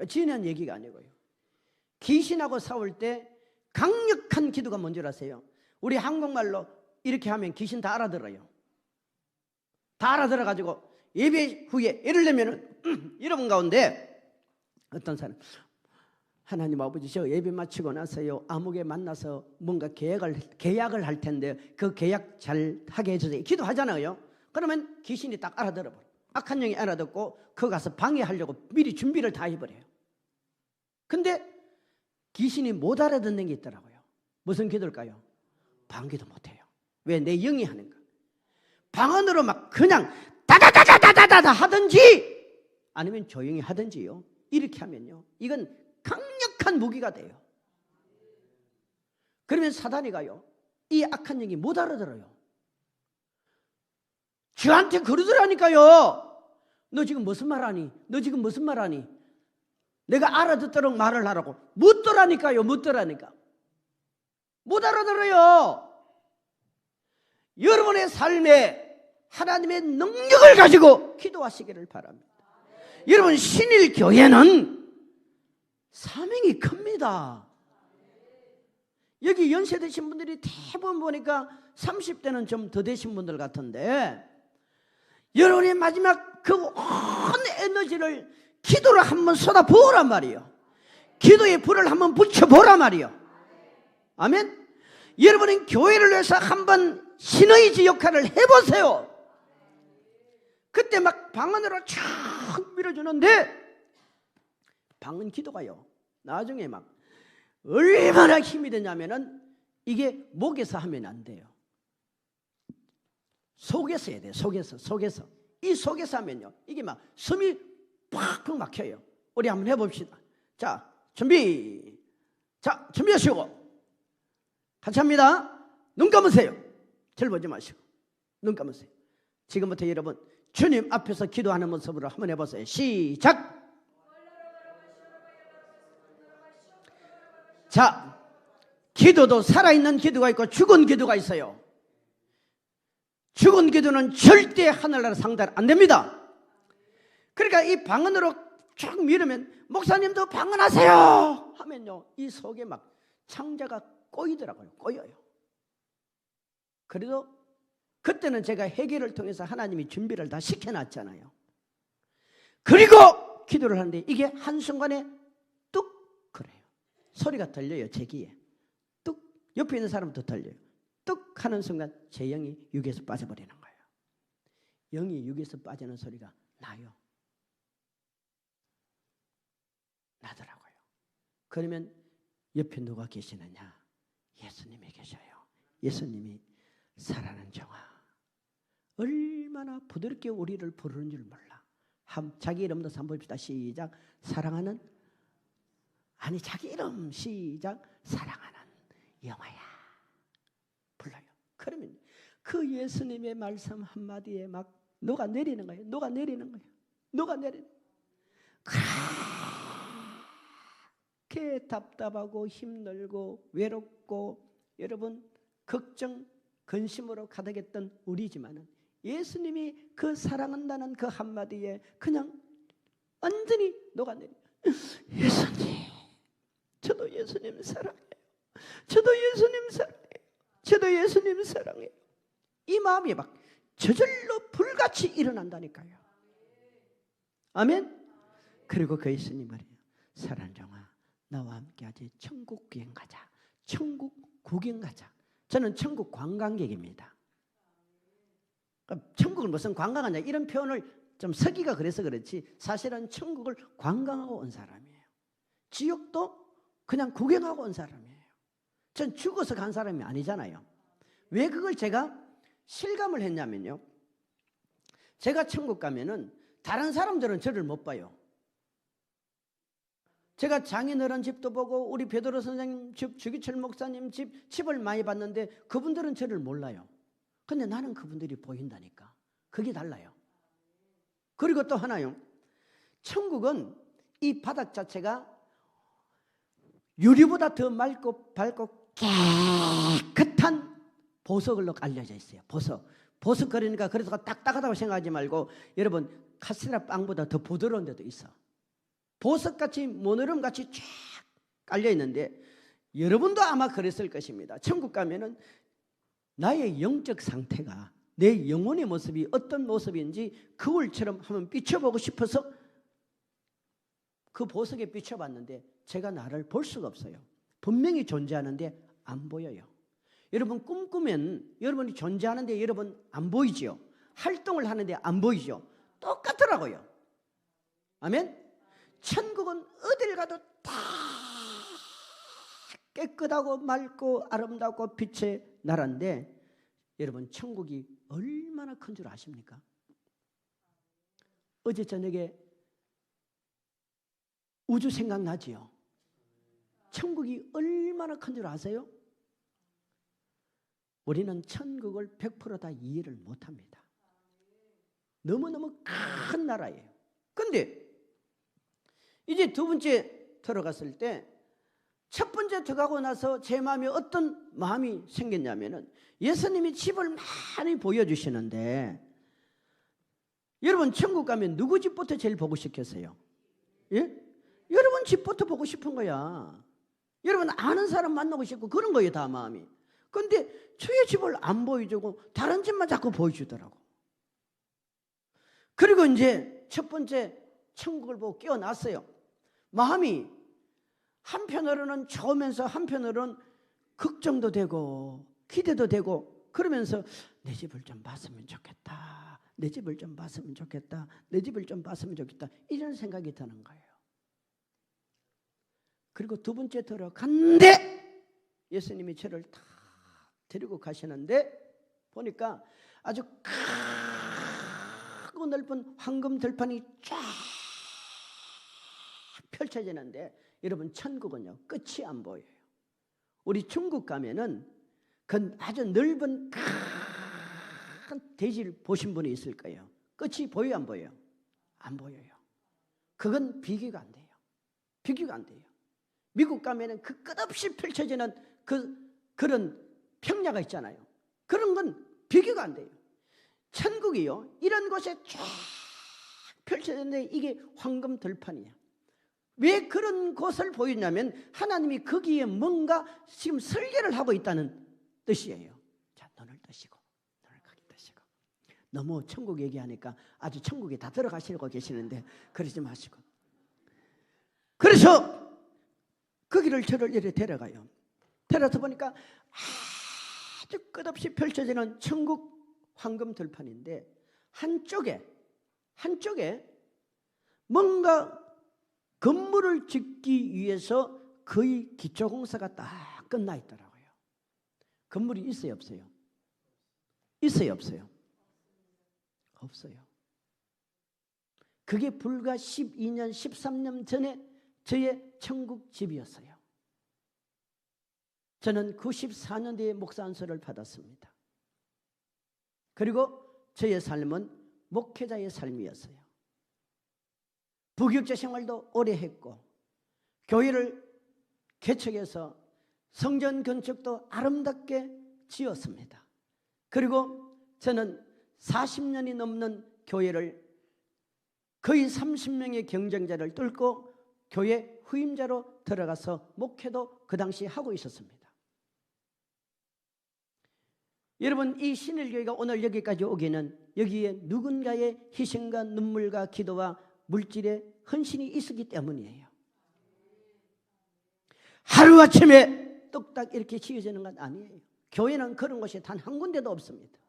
지난 얘기가 아니고요. 귀신하고 싸울 때 강력한 기도가 뭔 줄 아세요? 우리 한국말로 이렇게 하면 귀신 다 알아들어요. 다 알아들어가지고 예배 후에 예를 들면 여러분 가운데 어떤 사람, 하나님 아버지 저 예배 마치고 나서요 아무개 만나서 뭔가 계약을 할 텐데 그 계약 잘 하게 해주세요. 기도하잖아요. 그러면 귀신이 딱 알아들어버려요. 악한 영이 알아듣고 거기 가서 방해하려고 미리 준비를 다 해버려요. 근데 귀신이 못 알아듣는 게 있더라고요. 무슨 기도일까요? 방언기도 못해요. 왜? 내 영이 하는 거. 방언으로 막 그냥 다다다다다다다 하든지 아니면 조용히 하든지요. 이렇게 하면요, 이건 강력한 무기가 돼요. 그러면 사단이 가요, 이 악한 영이 못 알아들어요. 저한테 그러더라니까요. 너 지금 무슨 말하니? 너 지금 무슨 말하니? 내가 알아듣도록 말을 하라고. 묻더라니까요. 묻더라니까. 못 알아들어요. 여러분의 삶에 하나님의 능력을 가지고 기도하시기를 바랍니다. 여러분 신일교회는 사명이 큽니다. 여기 연세 드신 분들이 대부분 보니까 30대는 좀 더 되신 분들 같은데, 여러분의 마지막 그 온 에너지를 기도를 한번 쏟아부으란 말이에요. 기도의 불을 한번 붙여보란 말이에요. 아멘. 여러분은 교회를 위해서 한번 신의지 역할을 해보세요. 그때 막 방언으로 촥 밀어주는데 방언 기도가요, 나중에 막 얼마나 힘이 되냐면은 이게 목에서 하면 안 돼요. 속에서 해야 돼요. 속에서. 이 속에서 하면요, 이게 막 숨이 팍팍 막혀요. 우리 한번 해봅시다. 자, 준비하시고 같이 합니다. 눈 감으세요. 절 보지 마시고 눈 감으세요. 지금부터 여러분 주님 앞에서 기도하는 모습으로 한번 해보세요. 시작. 자, 기도도 살아있는 기도가 있고 죽은 기도가 있어요. 죽은 기도는 절대 하늘나라 상달 안 됩니다. 그러니까 이 방언으로 쭉 밀으면 목사님도 방언하세요 하면요, 이 속에 막 창자가 꼬이더라고요. 꼬여요. 그래도 그때는 제가 회개를 통해서 하나님이 준비를 다 시켜놨잖아요. 그리고 기도를 하는데 이게 한순간에 뚝 그래요. 소리가 들려요. 제 귀에. 뚝. 옆에 있는 사람도 들려요. 뚝 하는 순간 제 영이 육에서 빠져버리는 거예요. 영이 육에서 빠지는 소리가 나요. 나더라고요. 그러면 옆에 누가 계시느냐? 예수님이 계셔요. 예수님이 사랑하는 종아, 얼마나 부드럽게 우리를 부르는 줄 몰라. 자기 이름도 한번 봅시다. 시작. 사랑하는, 아니 자기 이름 시작. 사랑하는 영아야 불러요. 그러면 그 예수님의 말씀 한마디에 막 녹아내리는 거예요. 녹아내리는 거예요. 녹아내리는 거예요. 그렇게 답답하고 힘들고 외롭고 여러분 걱정 근심으로 가득했던 우리지만은 예수님이 그 사랑한다는 그 한마디에 그냥 완전히 녹아내려. 예수님, 저도 예수님 사랑해요. 저도 예수님 사랑해요. 저도 예수님 사랑해요. 이 마음이 막 저절로 불같이 일어난다니까요. 아멘. 그리고 그 예수님 말이에요. 사랑하는 종아, 나와 함께 하지. 천국 구경 가자. 천국 구경 가자. 저는 천국 관광객입니다. 천국을 무슨 관광하냐 이런 표현을 좀 쓰기가 그래서 그렇지 사실은 천국을 관광하고 온 사람이에요. 지옥도 그냥 구경하고 온 사람이에요. 전 죽어서 간 사람이 아니잖아요. 왜 그걸 제가 실감을 했냐면요. 제가 천국 가면은 다른 사람들은 저를 못 봐요. 제가 장인어른 집도 보고 우리 베드로 선생님 집, 주기철 목사님 집을 많이 봤는데 그분들은 저를 몰라요. 근데 나는 그분들이 보인다니까. 그게 달라요. 그리고 또 하나요. 천국은 이 바닥 자체가 유리보다 더 맑고 밝고 깨끗한 보석으로 알려져 있어요. 보석 그러니까 그래서 딱딱하다고 생각하지 말고 여러분 카스테라 빵보다 더 부드러운 데도 있어. 보석같이 모노름같이 쫙 깔려있는데 여러분도 아마 그랬을 것입니다. 천국 가면은 나의 영적 상태가 내 영혼의 모습이 어떤 모습인지 거울처럼 한번 비춰보고 싶어서 그 보석에 비춰봤는데 제가 나를 볼 수가 없어요. 분명히 존재하는데 안 보여요. 여러분 꿈꾸면 여러분이 존재하는데 여러분 안 보이죠? 활동을 하는데 안 보이죠? 똑같더라고요. 아멘? 천국은 어딜 가도 다 깨끗하고 맑고 아름답고 빛의 나라인데 여러분 천국이 얼마나 큰 줄 아십니까? 어제 저녁에 우주 생각나지요? 천국이 얼마나 큰 줄 아세요? 우리는 천국을 100% 다 이해를 못합니다. 너무너무 큰 나라예요. 그런데 이제 두 번째 들어갔을 때 첫 번째 들어가고 나서 제 마음에 어떤 마음이 생겼냐면은 예수님이 집을 많이 보여주시는데 여러분 천국 가면 누구 집부터 제일 보고 싶겠어요? 예? 여러분 집부터 보고 싶은 거야. 여러분 아는 사람 만나고 싶고 그런 거예요 다 마음이. 그런데 저의 집을 안 보여주고 다른 집만 자꾸 보여주더라고. 그리고 이제 첫 번째 천국을 보고 깨어났어요. 마음이 한편으로는 좋으면서 한편으로는 걱정도 되고 기대도 되고 그러면서 내 집을 좀 봤으면 좋겠다. 내 집을 좀 봤으면 좋겠다. 내 집을 좀 봤으면 좋겠다. 이런 생각이 드는 거예요. 그리고 두 번째 들어갔는데 예수님이 저를 다 데리고 가시는데 보니까 아주 크고 넓은 황금 들판이 쫙 펼쳐지는데 여러분 천국은요 끝이 안 보여요. 우리 중국 가면은 그 아주 넓은 큰 대지를 보신 분이 있을 거예요. 끝이 보여요 안 보여요? 안 보여요. 그건 비교가 안 돼요. 비교가 안 돼요. 미국 가면은 그 끝없이 펼쳐지는 그런 평야가 있잖아요. 그런 건 비교가 안 돼요. 천국이요 이런 곳에 쫙 펼쳐졌는데 이게 황금 들판이야. 왜 그런 곳을 보이냐면 하나님이 거기에 뭔가 지금 설계를 하고 있다는 뜻이에요. 자, 눈을 뜨시고 눈을 크게 뜨시고 너무 천국 얘기하니까 아주 천국에 다 들어가시려고 계시는데 그러지 마시고 그래서 거기를 거기를 저를 이렇게 데려가요. 데려서 보니까 아주 끝없이 펼쳐지는 천국 황금 들판인데 한쪽에 뭔가 건물을 짓기 위해서 거의 기초공사가 딱 끝나 있더라고요. 건물이 있어요, 없어요? 있어요, 없어요? 없어요. 그게 불과 12년, 13년 전에 저의 천국 집이었어요. 저는 94년도에 목사 안수를 받았습니다. 그리고 저의 삶은 목회자의 삶이었어요. 부교육자 생활도 오래 했고 교회를 개척해서 성전 건축도 아름답게 지었습니다. 그리고 저는 40년이 넘는 교회를 거의 30명의 경쟁자를 뚫고 교회 후임자로 들어가서 목회도 그 당시 하고 있었습니다. 여러분, 이 신일교회가 오늘 여기까지 오기는 여기에 누군가의 희생과 눈물과 기도와 물질의 헌신이 있었기 때문이에요. 하루아침에 뚝딱 이렇게 지어지는 건 아니에요. 교회는 그런 곳이 단 한 군데도 없습니다.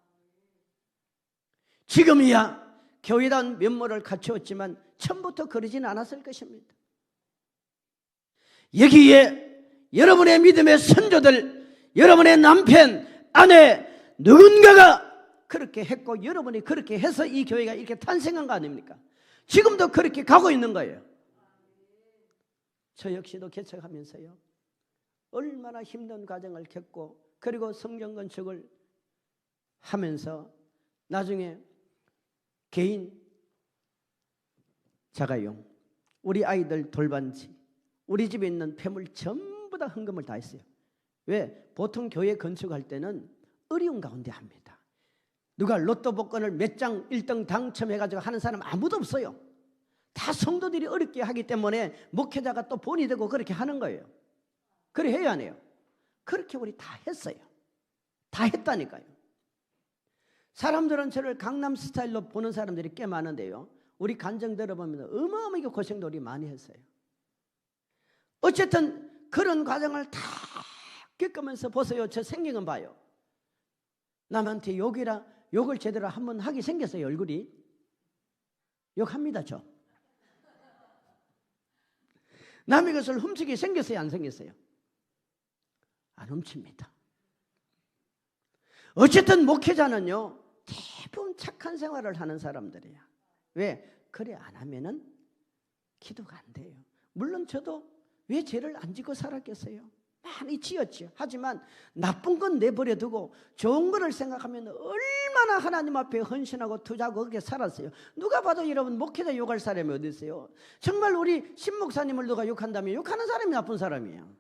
지금이야 교회다운 면모를 갖추었지만 처음부터 그러지는 않았을 것입니다. 여기에 여러분의 믿음의 선조들, 여러분의 남편, 아내, 누군가가 그렇게 했고 여러분이 그렇게 해서 이 교회가 이렇게 탄생한 거 아닙니까? 지금도 그렇게 가고 있는 거예요. 저 역시도 개척하면서요, 얼마나 힘든 과정을 겪고 그리고 성경 건축을 하면서 나중에 개인 자가용, 우리 아이들 돌반지, 우리 집에 있는 폐물 전부 다 헌금을 다 했어요. 왜? 보통 교회 건축할 때는 어려운 가운데 합니다. 누가 로또 복권을 몇 장 1등 당첨해가지고 하는 사람 아무도 없어요. 다 성도들이 어렵게 하기 때문에 목회자가 또 본이 되고 그렇게 하는 거예요. 그래 해야 안 해요? 그렇게 우리 다 했어요. 다 했다니까요. 사람들은 저를 강남 스타일로 보는 사람들이 꽤 많은데요, 우리 간증 들어보면 어마어마하게 고생도 우리 많이 했어요. 어쨌든 그런 과정을 다 겪으면서 보세요. 저 생긴 건 봐요. 남한테 욕을 제대로 한번 하게 생겼어요. 얼굴이 욕합니다. 저 남의 것을 훔치게 생겼어요? 안 생겼어요? 안 훔칩니다. 어쨌든 목회자는요 대부분 착한 생활을 하는 사람들이에요. 왜? 그래 안 하면은 기도가 안 돼요. 물론 저도 왜 죄를 안 짓고 살았겠어요? 많이 지었죠. 하지만 나쁜 건 내버려 두고 좋은 거를 생각하면 얼마나 하나님 앞에 헌신하고 투자하고 그렇게 살았어요. 누가 봐도 여러분 목회자 욕할 사람이 어디 있어요? 정말 우리 신목사님을 누가 욕한다면 욕하는 사람이 나쁜 사람이에요.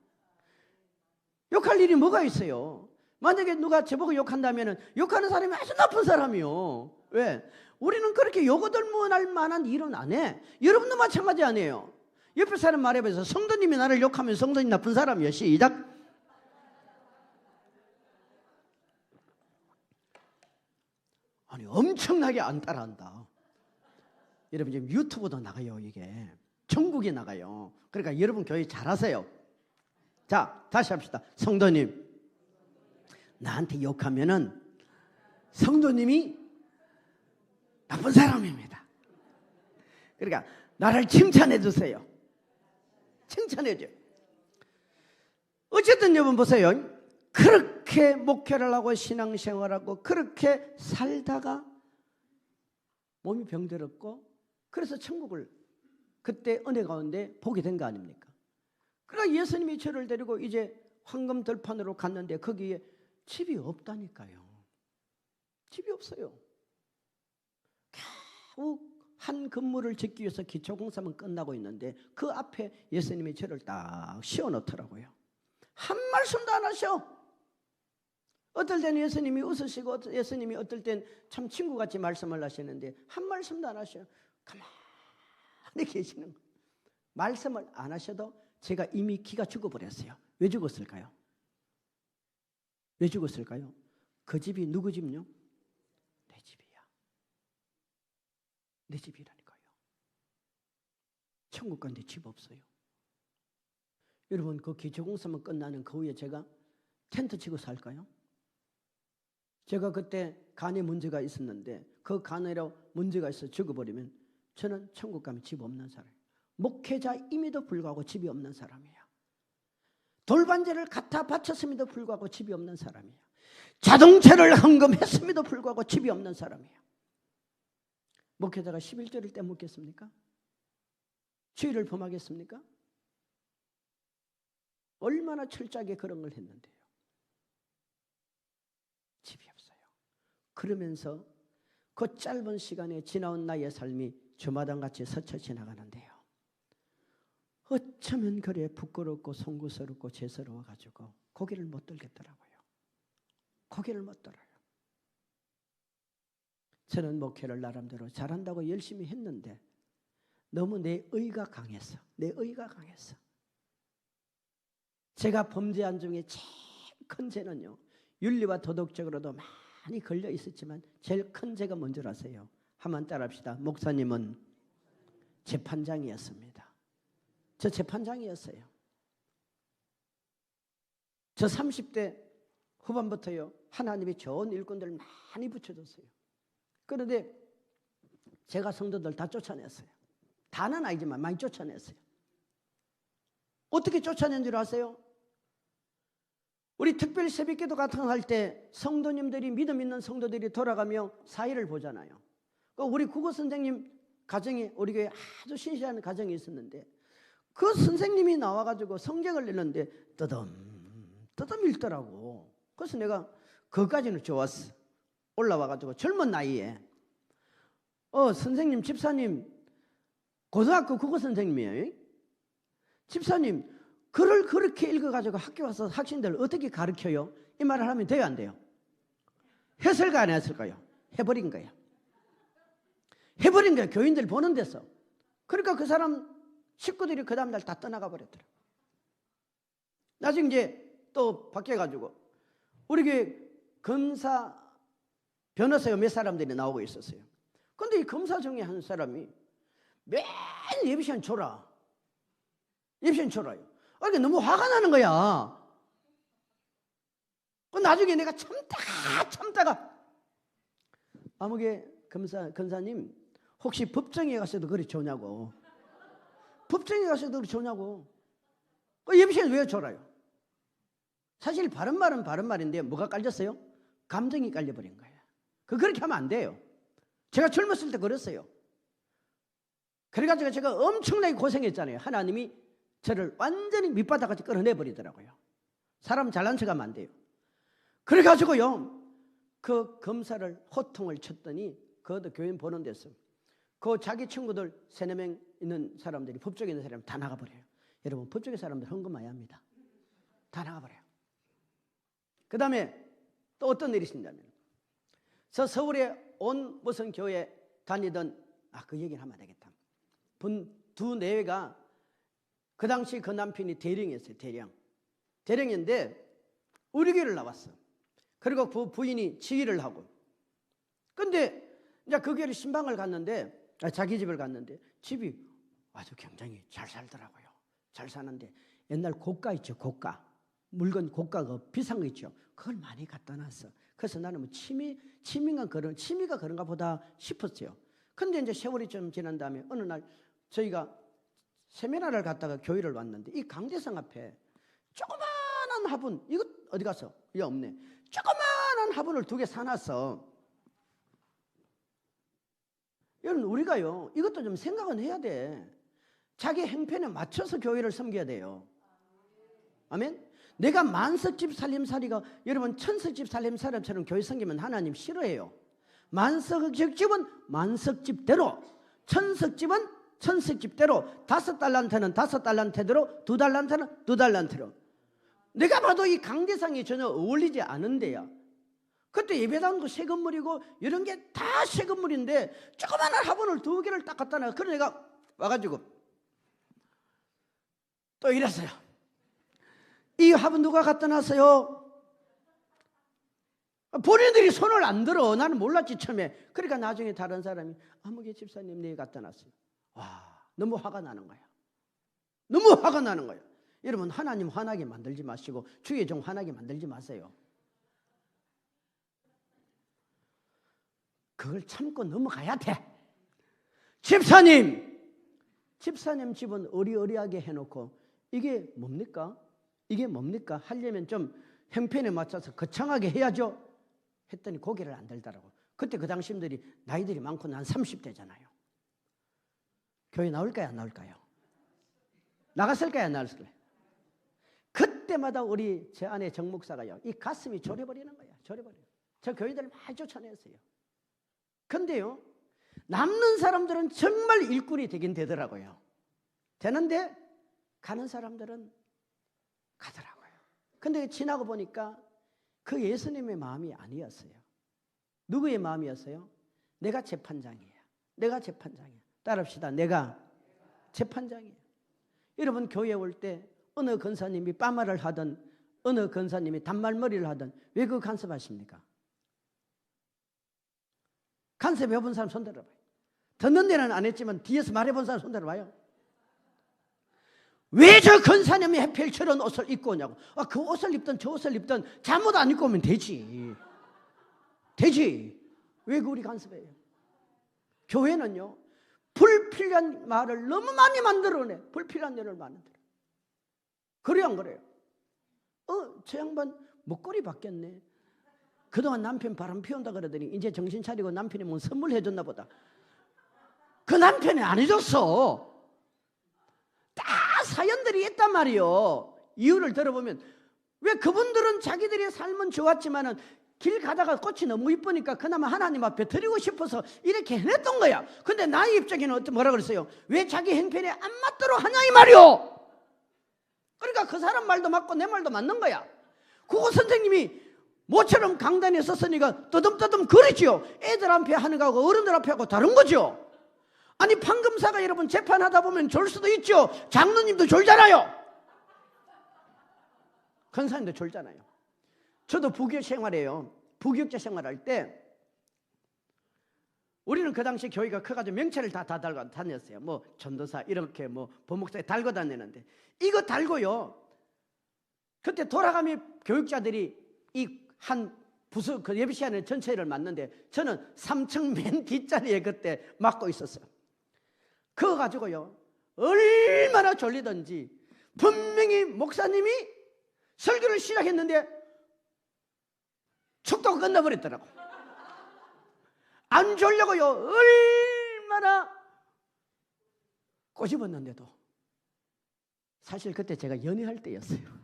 욕할 일이 뭐가 있어요? 만약에 누가 저보고 욕한다면 욕하는 사람이 아주 나쁜 사람이요. 왜? 우리는 그렇게 욕을 만한 일은 안 해. 여러분도 마찬가지 아니에요. 옆에 사람 말해봐서 성도님이 나를 욕하면 성도님 나쁜 사람이야. 시작. 아니 엄청나게 안 따라한다. 여러분 지금 유튜브도 나가요. 이게 전국에 나가요. 그러니까 여러분 교회 잘하세요. 자 다시 합시다. 성도님 나한테 욕하면은 성도님이 나쁜 사람입니다. 그러니까 나를 칭찬해 주세요. 칭찬해 줘요. 어쨌든 여러분 보세요. 그렇게 목회를 하고 신앙생활하고 그렇게 살다가 몸이 병들었고 그래서 천국을 그때 은혜 가운데 보게 된 거 아닙니까? 그러니까 예수님이 저를 데리고 이제 황금 들판으로 갔는데 거기에 집이 없다니까요. 집이 없어요. 겨우 한 건물을 짓기 위해서 기초공사만 끝나고 있는데 그 앞에 예수님이 저를 딱 씌워놓더라고요. 한 말씀도 안 하셔. 어떨 때는 예수님이 웃으시고 예수님이 어떨 땐 참 친구같이 말씀을 하시는데 한 말씀도 안 하셔요. 가만히 계시는 거예요. 말씀을 안 하셔도 제가 이미 기가 죽어버렸어요. 왜 죽었을까요? 왜 죽었을까요? 그 집이 누구 집요? 내 집이야. 내 집이라니까요. 천국 간데 집 없어요. 여러분 그 기초공사만 끝나는 그 후에 제가 텐트 치고 살까요? 제가 그때 간에 문제가 있었는데 그 간으로 문제가 있어 죽어버리면 저는 천국 가면 집 없는 사람이에요. 목회자임에도 불구하고 집이 없는 사람이에요. 돌반지를 갖다 바쳤음에도 불구하고 집이 없는 사람이에요. 자동차를 헌금했음에도 불구하고 집이 없는 사람이에요. 목회자가 11조를 떼먹겠습니까? 주의를 범하겠습니까? 얼마나 철저하게 그런 걸 했는데요. 집이 없어요. 그러면서 그 짧은 시간에 지나온 나의 삶이 주마등같이 스쳐 지나가는데요. 어쩌면 그래 부끄럽고 송구스럽고 죄스러워가지고 고개를 못 들겠더라고요. 고개를 못 들어요. 저는 목회를 나름대로 잘한다고 열심히 했는데 너무 내 의가 강했어. 내 의가 강했어. 제가 범죄한 중에 제일 큰 죄는요, 윤리와 도덕적으로도 많이 걸려 있었지만 제일 큰 죄가 뭔지 아세요? 한번 따라합시다. 목사님은 재판장이었습니다. 저 재판장이었어요. 저 30대 후반부터요, 하나님이 좋은 일꾼들 많이 붙여줬어요. 그런데 제가 성도들 다 쫓아냈어요. 다는 아니지만 많이 쫓아냈어요. 어떻게 쫓아낸 줄 아세요? 우리 특별 새벽기도 같은 거 할 때 성도님들이, 믿음 있는 성도들이 돌아가며 사회를 보잖아요. 우리 국어 선생님 가정이 우리 교회 아주 신실한 가정이 있었는데 그 선생님이 나와가지고 성경을 내는데 뜨덤 읽더라고. 그래서 내가 그까지는 좋았어. 올라와가지고 젊은 나이에 선생님, 집사님, 고등학교 국어 선생님이에요. 집사님, 글을 그렇게 읽어가지고 학교 와서 학생들 어떻게 가르쳐요? 이 말을 하면 돼요, 안 돼요? 했을까 안 했을까요? 해버린 거예요. 해버린 거예요. 교인들 보는 데서. 그러니까 그 사람 식구들이 그 다음날 다 떠나가 버렸더라. 나중에 이제 또 바뀌어가지고 우리 교회 검사, 변호사 몇 사람들이 나오고 있었어요. 근데 이 검사 중에 한 사람이 매일 예비 시간 줘라. 예비 시간 줘라요. 이게 너무 화가 나는 거야. 나중에 내가 참다가 아무개 검사님 혹시 법정에 가서도 그리 좋냐고. 법정에 가서도 그리 좋냐고. 예비 시간 왜 줘라요? 사실 바른 말은 바른 말인데 뭐가 깔렸어요? 감정이 깔려버린 거예요. 그렇게 하면 안 돼요. 제가 젊었을 때 그랬어요. 그래가지고 제가 엄청나게 고생했잖아요. 하나님이 저를 완전히 밑바닥까지 끌어내버리더라고요. 사람 잘난 척하면 안 돼요. 그래가지고요, 그 검사를 호통을 쳤더니 그것도 교인 보는 데서 그 자기 친구들 3-4명 있는 사람들이, 법조계 있는 사람이 다 나가버려요. 여러분, 법조계 사람들 헌금해야 합니다. 다 나가버려요. 그 다음에 또 어떤 일이 있었냐면, 저 서울에 온 무슨 교회 다니던, 그 얘기를 하면 안 되겠다. 두 내외가 그 당시 그 남편이 대령이었어요. 대령인데 우리 교회를 나왔어. 그리고 그 부인이 지휘를 하고. 근데 이제 그 교회를 신방을 갔는데, 자기 집을 갔는데 집이 아주 굉장히 잘 살더라고요. 잘 사는데 옛날 고가 있죠. 고가. 물건 고가가 비싼 거 있죠. 그걸 많이 갖다 놨어. 그래서 나는 뭐 취미가 그런가 보다 싶었어요. 근데 이제 세월이 좀 지난 다음에 어느 날 저희가 세미나를 갔다가 교회를 왔는데 이 강대상 앞에 조그마한 화분, 이거 어디 갔어? 이거 없네. 조그마한 화분을 2개 사놨어. 여러분, 우리가요, 이것도 좀 생각은 해야 돼. 자기 행편에 맞춰서 교회를 섬겨야 돼요. 아멘? 내가 만석집 살림살이가 여러분 천석집 살림살이처럼 교회 섬기면 하나님 싫어해요. 만석집은 만석집대로, 천석집은 천석집대로, 5달란트는 5달란트대로, 2달란트는 2달란트로. 내가 봐도 이 강대상이 전혀 어울리지 않은데요. 그때 예배당 거 새 건물이고 이런 게 다 새 건물인데 조그마한 화분을 2개를 딱 갖다 놔. 그래서 내가 와가지고 또 이랬어요. 이 화분 누가 갖다 놨어요? 본인들이 손을 안 들어. 나는 몰랐지 처음에. 그러니까 나중에 다른 사람이 아무개 집사님 네 갖다 놨어요. 와, 너무 화가 나는 거야. 너무 화가 나는 거야. 여러분 하나님 화나게 만들지 마시고 주의 종 화나게 만들지 마세요. 그걸 참고 넘어가야 돼. 집사님 집은 어리어리하게 해놓고 이게 뭡니까? 이게 뭡니까? 하려면 좀 형편에 맞춰서 거창하게 해야죠. 했더니 고개를 안 들더라고. 그때 그 당신들이 나이들이 많고 난 30대잖아요. 교회 나올까요? 안 나올까요? 나갔을까요? 안 나갔을까요? 그때마다 우리 제 아내 정 목사가요, 이 가슴이 졸여버리는 거야. 졸여버려요. 저 교회들 많이 쫓아냈어요. 근데요, 남는 사람들은 정말 일꾼이 되긴 되더라고요. 되는데 가는 사람들은 가더라고요. 근데 지나고 보니까 그 예수님의 마음이 아니었어요. 누구의 마음이었어요? 내가 재판장이에요. 내가 재판장이에요. 따라합시다. 내가 재판장이에요. 여러분 교회에 올 때 어느 권사님이 빠마를 하든 어느 권사님이 단말머리를 하든 왜 그거 간섭하십니까? 간섭해본 사람 손 들어봐요. 듣는 데는 안 했지만 뒤에서 말해본 사람 손 들어봐요. 왜 저 권사님이 해필 저런 옷을 입고 오냐고. 그 옷을 입든 저 옷을 입든 잠옷 안 입고 오면 되지. 왜 그리 간섭해요? 교회는요, 불필요한 말을 너무 많이 만들어내. 불필요한 일을 만들어. 그래요, 안 그래요? 저 양반 목걸이 바뀌었네. 그동안 남편 바람 피운다 그러더니 이제 정신 차리고 남편이 뭔 선물 해줬나 보다. 그 남편이 안 해줬어. 다 사연들이 있단 말이요. 이유를 들어보면 왜 그분들은 자기들의 삶은 좋았지만은 길 가다가 꽃이 너무 이쁘니까 그나마 하나님 앞에 드리고 싶어서 이렇게 해냈던 거야. 근데 나의 입장에는 뭐라 그랬어요? 왜 자기 형편에 안 맞도록 하냐 이 말이요. 그러니까 그 사람 말도 맞고 내 말도 맞는 거야. 국어 선생님이 모처럼 강단에 섰으니까 떠듬떠듬 그러지요. 애들 앞에 하는 거하고 어른들 앞에 하고 다른 거죠. 아니 판검사가 여러분 재판하다 보면 졸 수도 있죠. 장로님도 졸잖아요. 권사님도 졸잖아요. 저도 부교육 생활해요. 부교육자 생활할 때 우리는 그 당시 교회가 커가지고 명찰을 다 달고 다녔어요. 뭐 전도사 이렇게 뭐 법목사에 달고 다니는데 이거 달고요. 그때 돌아가면 교육자들이 이 한 부서 그 예배 시간에 전체를 맡는데 저는 3층 맨 뒷자리에 그때 맡고 있었어요. 그거 가지고요 얼마나 졸리던지 분명히 목사님이 설교를 시작했는데 축도가 끝나버렸더라고. 안 졸려고요 얼마나 꼬집었는데도 사실 그때 제가 연애할 때였어요.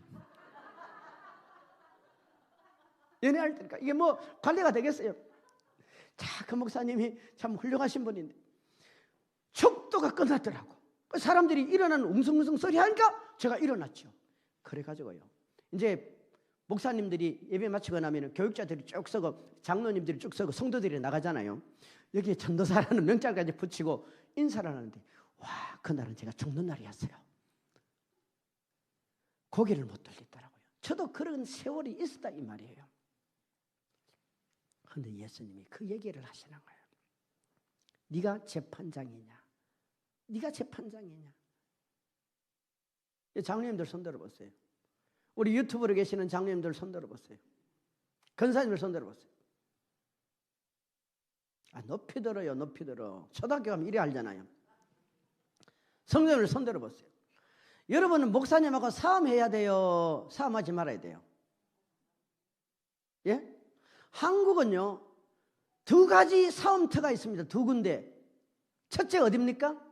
연애할 때니까 이게 뭐 관례가 되겠어요. 자, 그 목사님이 참 훌륭하신 분인데 축도가 끝났더라고. 사람들이 일어나는 웅성웅성 소리 하니까 제가 일어났죠. 그래가지고요 이제 목사님들이 예배 마치고 나면 교육자들이 쭉 서고 장로님들이 쭉 서고 성도들이 나가잖아요. 여기에 전도사라는 명찰까지 붙이고 인사를 하는데 와, 그날은 제가 죽는 날이었어요. 고개를 못 돌리더라고요. 저도 그런 세월이 있었다 이 말이에요. 그런데 예수님이 그 얘기를 하시는 거예요. 네가 재판장이냐? 네가 재판장이냐? 장로님들 손 들어보세요. 우리 유튜브로 계시는 장로님들 손 들어보세요. 권사님들 손 들어보세요. 높이 들어요. 높이 들어. 초등학교 가면 이래 알잖아요. 성도님들 손 들어보세요. 여러분은 목사님하고 싸움해야 돼요? 싸움하지 말아야 돼요? 예? 한국은요 2가지 싸움터가 있습니다. 2군데. 첫째 어디입니까?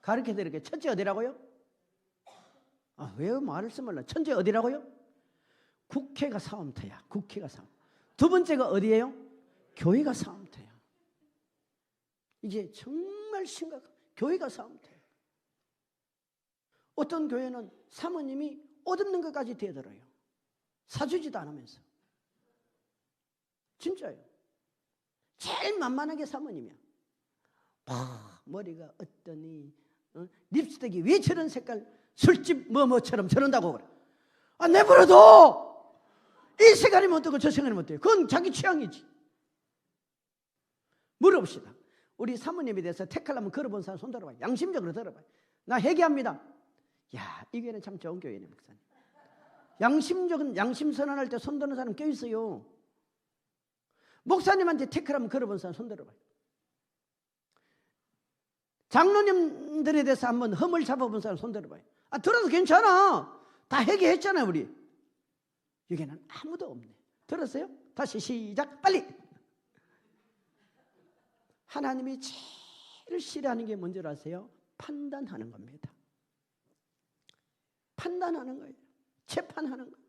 가르쳐 드릴게요. 첫째 어디라고요? 왜 말을 쓰면 첫째 어디라고요? 국회가 싸움터야. 국회가 싸움. 두 번째가 어디예요? 교회가 싸움터야. 이게 정말 심각한 교회가 싸움터야. 어떤 교회는 사모님이 옷 없는 것까지 대들어요. 사주지도 않으면서. 진짜요. 제일 만만하게 사모님이야. 머리가 어떠니 립스틱이 왜 저런 색깔 술집 뭐처럼 저런다고 그래. 내버려둬. 이 색깔이면 어떻고 저 색깔이면 어때요? 그건 자기 취향이지. 물어봅시다. 우리 사모님에 대해서 택하려면 걸어본 사람 손 들어봐요. 양심적으로 들어봐요. 나 회개합니다. 야, 이 교회는 참 좋은 교회네, 목사님. 양심 선언할 때 손드는 사람 껴 있어요. 목사님한테 태클하면 걸어본 사람 손들어봐요. 장로님들에 대해서 한번 흠을 잡아본 사람 손들어봐요. 아, 들어도 괜찮아. 다 해결했잖아요, 우리. 여기는 아무도 없네. 들었어요? 다시 시작, 빨리. 하나님이 제일 싫어하는 게 뭔지 아세요? 판단하는 겁니다. 판단하는 거예요. 재판하는 거예요.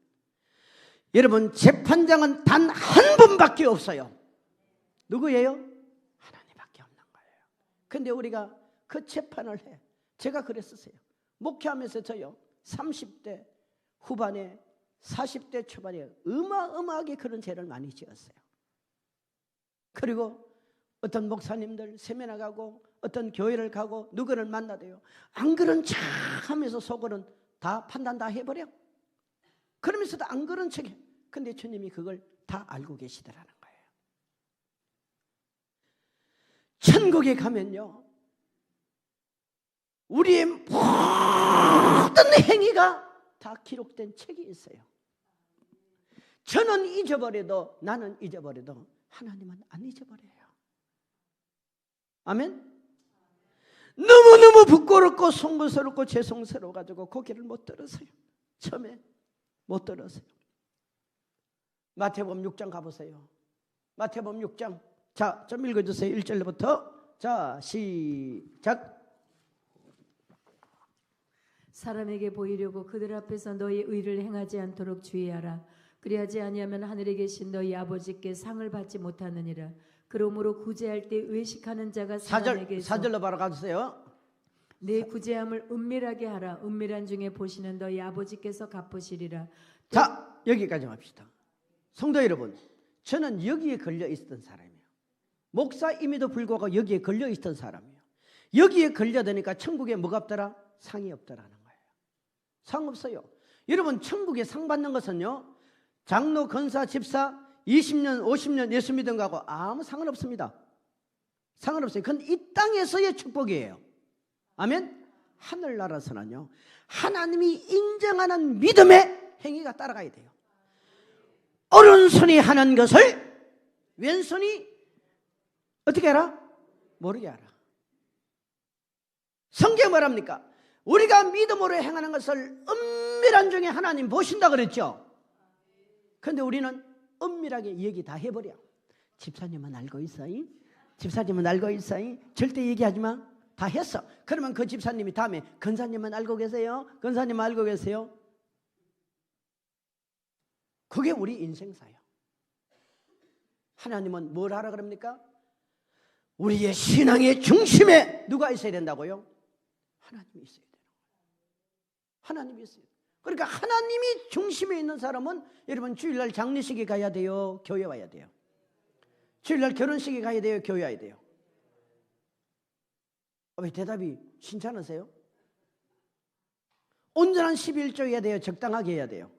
여러분, 재판장은 단 한 분밖에 없어요. 누구예요? 하나님밖에 없는 거예요. 근데 우리가 그 재판을 해. 제가 그랬었어요. 목회하면서 저요, 30대 후반에 40대 초반에 어마어마하게 그런 죄를 많이 지었어요. 그리고 어떤 목사님들 세미나 가고 어떤 교회를 가고 누구를 만나도요, 안 그런 척 하면서 속으로는 다 판단 다 해버려. 그러면서도 안 그런 척해. 근데 주님이 그걸 다 알고 계시더라는 거예요. 천국에 가면요, 우리의 모든 행위가 다 기록된 책이 있어요. 저는 잊어버려도, 나는 잊어버려도 하나님은 안 잊어버려요. 아멘. 너무너무 부끄럽고 송구스럽고 죄송스러워가지고 고개를 못 들었어요. 처음에 못 들었어요. 마태복음 6장 가보세요. 마태복음 6장. 자, 좀 읽어주세요. 1절부터. 자, 시작. 사람에게 보이려고 그들 앞에서 너희 의를 행하지 않도록 주의하라. 그리하지 아니하면 하늘에 계신 너희 아버지께 상을 받지 못하느니라. 그러므로 구제할 때 외식하는 자가 사람에게서 4절로 바로 가주세요. 내 구제함을 은밀하게 하라. 은밀한 중에 보시는 너희 아버지께서 갚으시리라. 자, 여기까지 합시다. 성도 여러분, 저는 여기에 걸려 있었던 사람이에요. 목사임에도 불구하고 여기에 걸려 있던 사람이에요. 여기에 걸려드니까 천국에 뭐가 없더라? 상이 없더라는 거예요. 상 없어요. 여러분, 천국에 상 받는 것은요, 장로, 권사, 집사 20년, 50년 예수 믿은 거하고 아무 상관 없습니다. 상관 없어요. 그건 이 땅에서의 축복이에요. 아멘? 하늘나라에서는요, 하나님이 인정하는 믿음의 행위가 따라가야 돼요. 오른손이 하는 것을 왼손이 어떻게 알아? 모르게 알아. 성경 뭐랍니까? 우리가 믿음으로 행하는 것을 은밀한 중에 하나님 보신다 그랬죠. 그런데 우리는 은밀하게 얘기 다 해버려. 집사님은 알고 있어요? 집사님은 알고 있어요? 절대 얘기하지 마. 다 했어. 그러면 그 집사님이 다음에 권사님은 알고 계세요? 권사님은 알고 계세요? 그게 우리 인생사예요. 하나님은 뭘 하라 그럽니까? 우리의 신앙의 중심에 누가 있어야 된다고요? 하나님이 있어야 돼요. 하나님이 있어요. 그러니까 하나님이 중심에 있는 사람은 여러분 주일날 장례식에 가야 돼요? 교회 와야 돼요? 주일날 결혼식에 가야 돼요? 교회 와야 돼요? 왜 대답이 신찮으세요? 온전한 11조 해야 돼요? 적당하게 해야 돼요?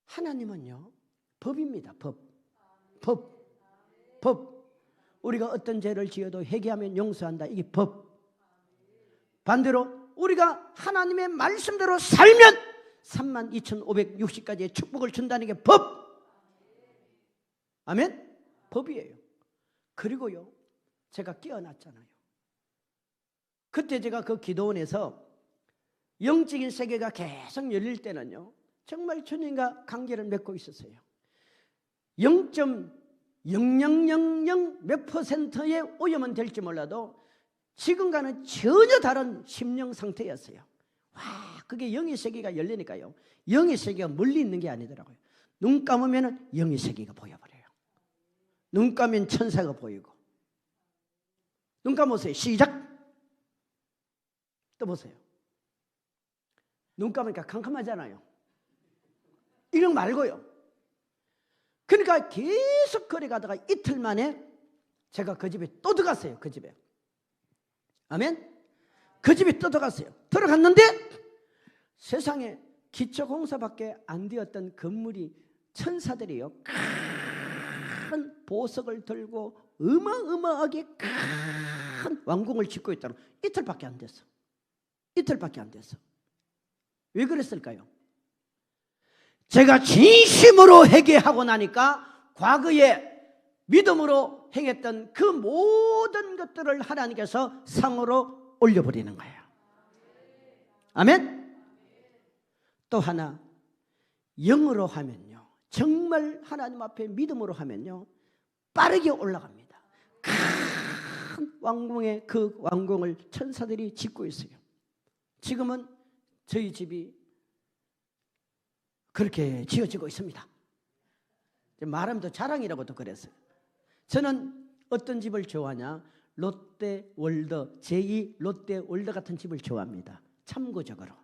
하나님은요, 법입니다. 법. 우리가 어떤 죄를 지어도 회개하면 용서한다. 이게 법. 반대로 우리가 하나님의 말씀대로 살면 32,560가지의 축복을 준다는 게 법. 아멘? 법이에요. 그리고요, 제가 깨어났잖아요. 그때 제가 그 기도원에서 영적인 세계가 계속 열릴 때는요, 정말 주님과 관계를 맺고 있었어요. 0.0000 몇 퍼센트의 오염은 될지 몰라도 지금과는 전혀 다른 심령 상태였어요. 와, 그게 영의 세계가 열리니까요, 영의 세계가 멀리 있는 게 아니더라고요. 눈 감으면 영의 세계가 보여버려요. 눈 감으면 천사가 보이고. 눈 감으세요. 시작. 또 보세요. 눈 감으니까 캄캄하잖아요. 이런 말고요. 그러니까 계속 거리 가다가 이틀 만에 제가 그 집에 또 들어갔어요. 그 집에. 아멘? 그 집에 또 들어갔어요. 들어갔는데 세상에 기초공사밖에 안 되었던 건물이 천사들이요, 큰 보석을 들고 어마어마하게 큰 왕궁을 짓고 있다는, 이틀밖에 안 됐어. 이틀밖에 안 됐어. 왜 그랬을까요? 제가 진심으로 회개하고 나니까 과거에 믿음으로 행했던 그 모든 것들을 하나님께서 상으로 올려버리는 거예요. 아멘. 또 하나, 영으로 하면요, 정말 하나님 앞에 믿음으로 하면요, 빠르게 올라갑니다. 큰 왕궁에 그 왕궁을 천사들이 짓고 있어요. 지금은 저희 집이 그렇게 지어지고 있습니다. 말하면 더 자랑이라고도 그랬어요. 저는 어떤 집을 좋아하냐? 롯데월드, 제2 롯데월드 같은 집을 좋아합니다. 참고적으로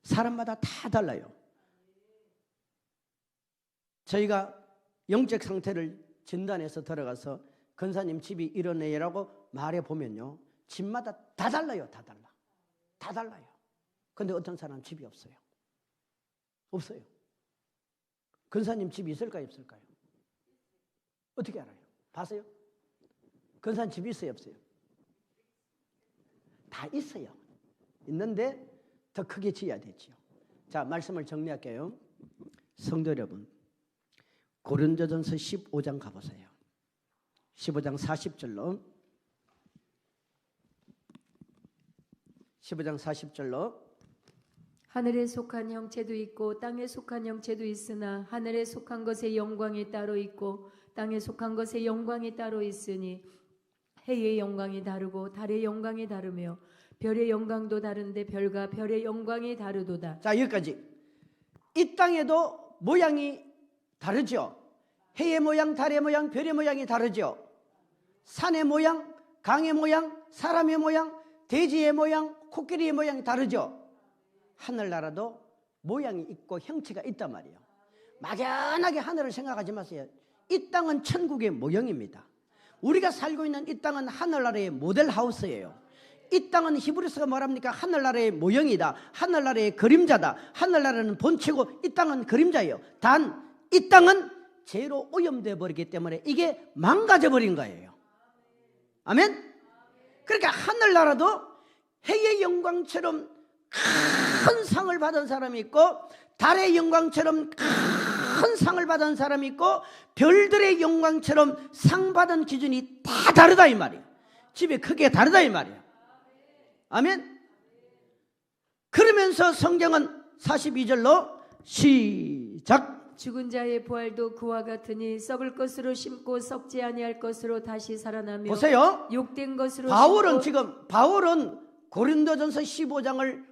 사람마다 다 달라요. 저희가 영적 상태를 진단해서 들어가서 권사님 집이 이런 애라고 말해보면요, 집마다 다 달라요. 다 달라. 다 달라요. 근데 어떤 사람은 집이 없어요. 없어요. 권사님 집이 있을까요? 없을까요? 어떻게 알아요? 봤어요? 권사님 집이 있어요? 없어요? 다 있어요. 있는데 더 크게 지어야 되죠. 자, 말씀을 정리할게요. 성도 여러분, 고린도전서 15장 가보세요. 15장 40절로 15장 40절로 하늘에 속한 형체도 있고 땅에 속한 형체도 있으나 하늘에 속한 것의 영광이 따로 있고 땅에 속한 것의 영광이 따로 있으니 해의 영광이 다르고 달의 영광이 다르며 별의 영광도 다른데 별과 별의 영광이 다르도다. 자, 여기까지. 이 땅에도 모양이 다르죠. 해의 모양, 달의 모양, 별의 모양이 다르죠. 산의 모양, 강의 모양, 사람의 모양, 돼지의 모양, 코끼리의 모양이 다르죠. 하늘나라도 모양이 있고 형체가 있단 말이에요. 막연하게 하늘을 생각하지 마세요. 이 땅은 천국의 모형입니다. 우리가 살고 있는 이 땅은 하늘나라의 모델하우스예요. 이 땅은 히브리서가 말합니까? 하늘나라의 모형이다. 하늘나라의 그림자다. 하늘나라는 본체고 이 땅은 그림자예요. 단 이 땅은 죄로 오염되어 버리기 때문에 이게 망가져 버린 거예요. 아멘? 그러니까 하늘나라도 해의 영광처럼 큰 상을 받은 사람이 있고 달의 영광처럼 큰 상을 받은 사람이 있고 별들의 영광처럼 상 받은 기준이 다 다르다 이 말이에요. 집이 크게 다르다 이 말이에요. 아멘. 그러면서 성경은 42절로 시작. 죽은 자의 부활도 그와 같으니 썩을 것으로 심고 썩지 아니할 것으로 다시 살아나며 보세요. 욕된 것으로 바울은 고린도전서 15장을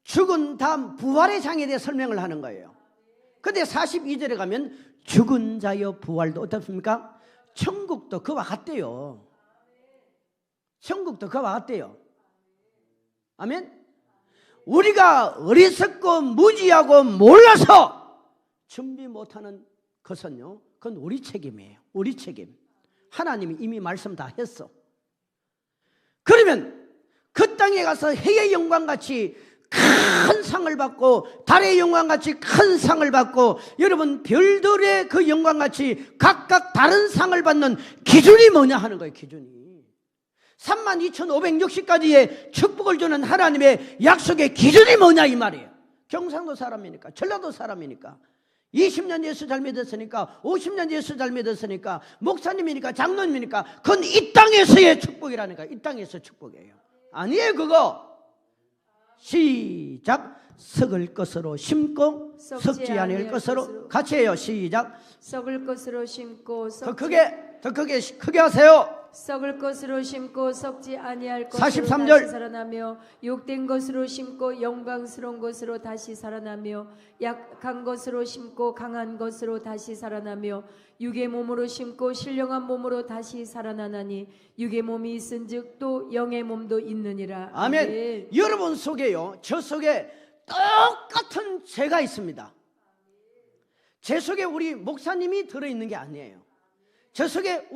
죽은 다음 부활의 장에 대해 설명을 하는 거예요. 근데 42절에 가면 죽은 자여 부활도 어떻습니까? 천국도 그와 같대요. 천국도 그와 같대요. 아멘. 우리가 어리석고 무지하고 몰라서 준비 못하는 것은요, 그건 우리 책임이에요. 우리 책임. 하나님이 이미 말씀 다 했어. 그러면 그 땅에 가서 해의 영광같이 큰 상을 받고 달의 영광같이 큰 상을 받고 여러분 별들의 그 영광같이 각각 다른 상을 받는 기준이 뭐냐 하는 거예요. 기준이 32,560가지의 축복을 주는 하나님의 약속의 기준이 뭐냐 이 말이에요. 경상도 사람이니까, 전라도 사람이니까, 20년 예수 잘 믿었으니까, 50년 예수 잘 믿었으니까, 목사님이니까, 장로님이니까, 그건 이 땅에서의 축복이라니까. 이 땅에서 축복이에요. 아니에요 그거. 시작. 썩을 것으로 심고 썩지 아니할 것으로. 같이 해요. 시작. 썩을 것으로 심고 더 크게 하세요. 썩을 것으로 심고 썩지 아니할 것으로 43절. 다시 살아나며 욕된 것으로 심고 영광스러운 것으로 다시 살아나며 약한 것으로 심고 강한 것으로 다시 살아나며 육의 몸으로 심고 신령한 몸으로 다시 살아나나니 육의 몸이 있은즉 또 영의 몸도 있느니라. 아멘. 아멘. 여러분 속에요, 저 속에 똑같은 죄가 있습니다. 제 속에 우리 목사님이 들어있는 게 아니에요. 저 속에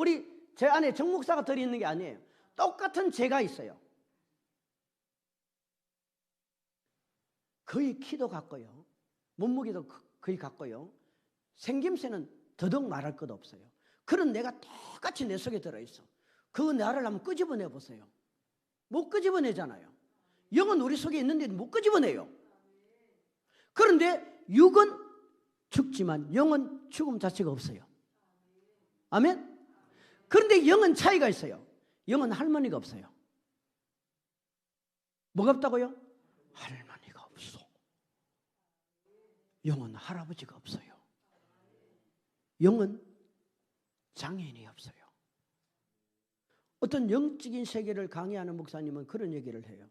제 안에 정 목사가 들어있는 게 아니에요. 똑같은 죄가 있어요. 거의 키도 같고요, 몸무게도 거의 같고요, 생김새는 더더욱 말할 것 없어요. 그런 내가 똑같이 내 속에 들어있어. 그 나를 한번 끄집어내 보세요. 못 끄집어내잖아요. 영은 우리 속에 있는데 못 끄집어내요. 그런데 육은 죽지만 영은 죽음 자체가 없어요. 아멘? 그런데 영은 차이가 있어요. 영은 할머니가 없어요. 뭐가 없다고요? 할머니가 없어. 영은 할아버지가 없어요. 영은 장애인이 없어요. 어떤 영적인 세계를 강의하는 목사님은 그런 얘기를 해요.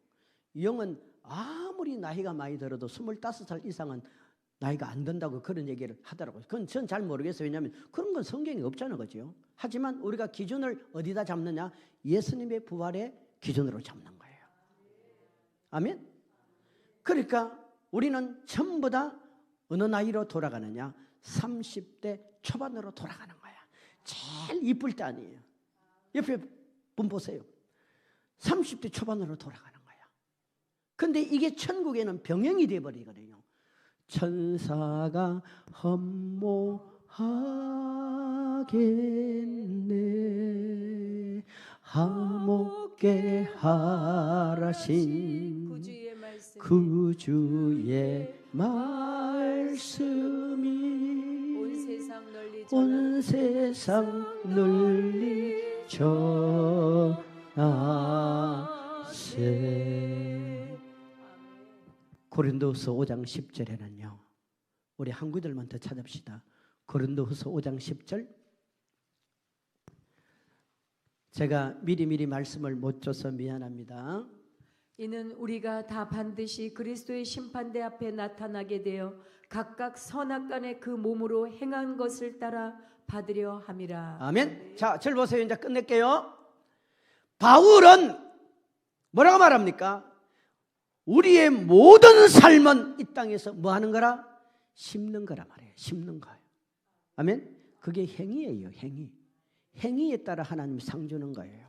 영은 아무리 나이가 많이 들어도 25살 이상은 나이가 안 든다고 그런 얘기를 하더라고요. 그건 전 잘 모르겠어요. 왜냐하면 그런 건 성경에 없잖아, 그죠? 하지만 우리가 기준을 어디다 잡느냐? 예수님의 부활의 기준으로 잡는 거예요. 아멘? 그러니까 우리는 전부 다 어느 나이로 돌아가느냐? 30대 초반으로 돌아가는 거야. 제일 이쁠 때 아니에요. 옆에 분 보세요. 30대 초반으로 돌아가는 거야. 근데 이게 천국에는 병행이 되어버리거든요. 천사가 흠모하겠네 하목게 하라신 구주의 말씀이 온 세상 널리 전하세. 고린도후서 5장 10절에는요. 우리 한 구절만 더 찾읍시다. 고린도후서 5장 10절. 제가 미리 말씀을 못 줘서 미안합니다. 이는 우리가 다 반드시 그리스도의 심판대 앞에 나타나게 되어 각각 선악간에 그 몸으로 행한 것을 따라 받으려 함이라. 아멘. 자, 절 보세요. 이제 끝낼게요. 바울은 뭐라고 말합니까? 우리의 모든 삶은 이 땅에서 뭐 하는 거라? 심는 거라 말이에요. 심는 거예요. 아멘. 그게 행위예요. 행위. 행위에 따라 하나님이 상 주는 거예요.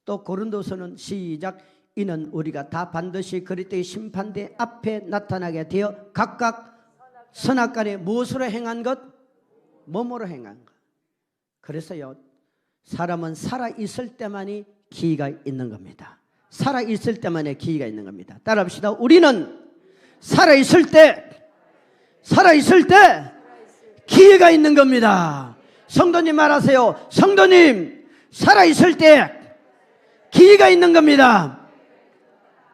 또 고린도서는 시작. 이는 우리가 다 반드시 그리스도의 심판대 앞에 나타나게 되어 각각 선악간에 무엇으로 행한 것? 몸으로 행한 것. 그래서요, 사람은 살아있을 때만이 기회가 있는 겁니다. 살아있을 때만의 기회가 있는 겁니다. 따라합시다. 우리는 살아있을 때 기회가 있는 겁니다. 성도님 말하세요. 성도님, 살아있을 때 기회가 있는 겁니다.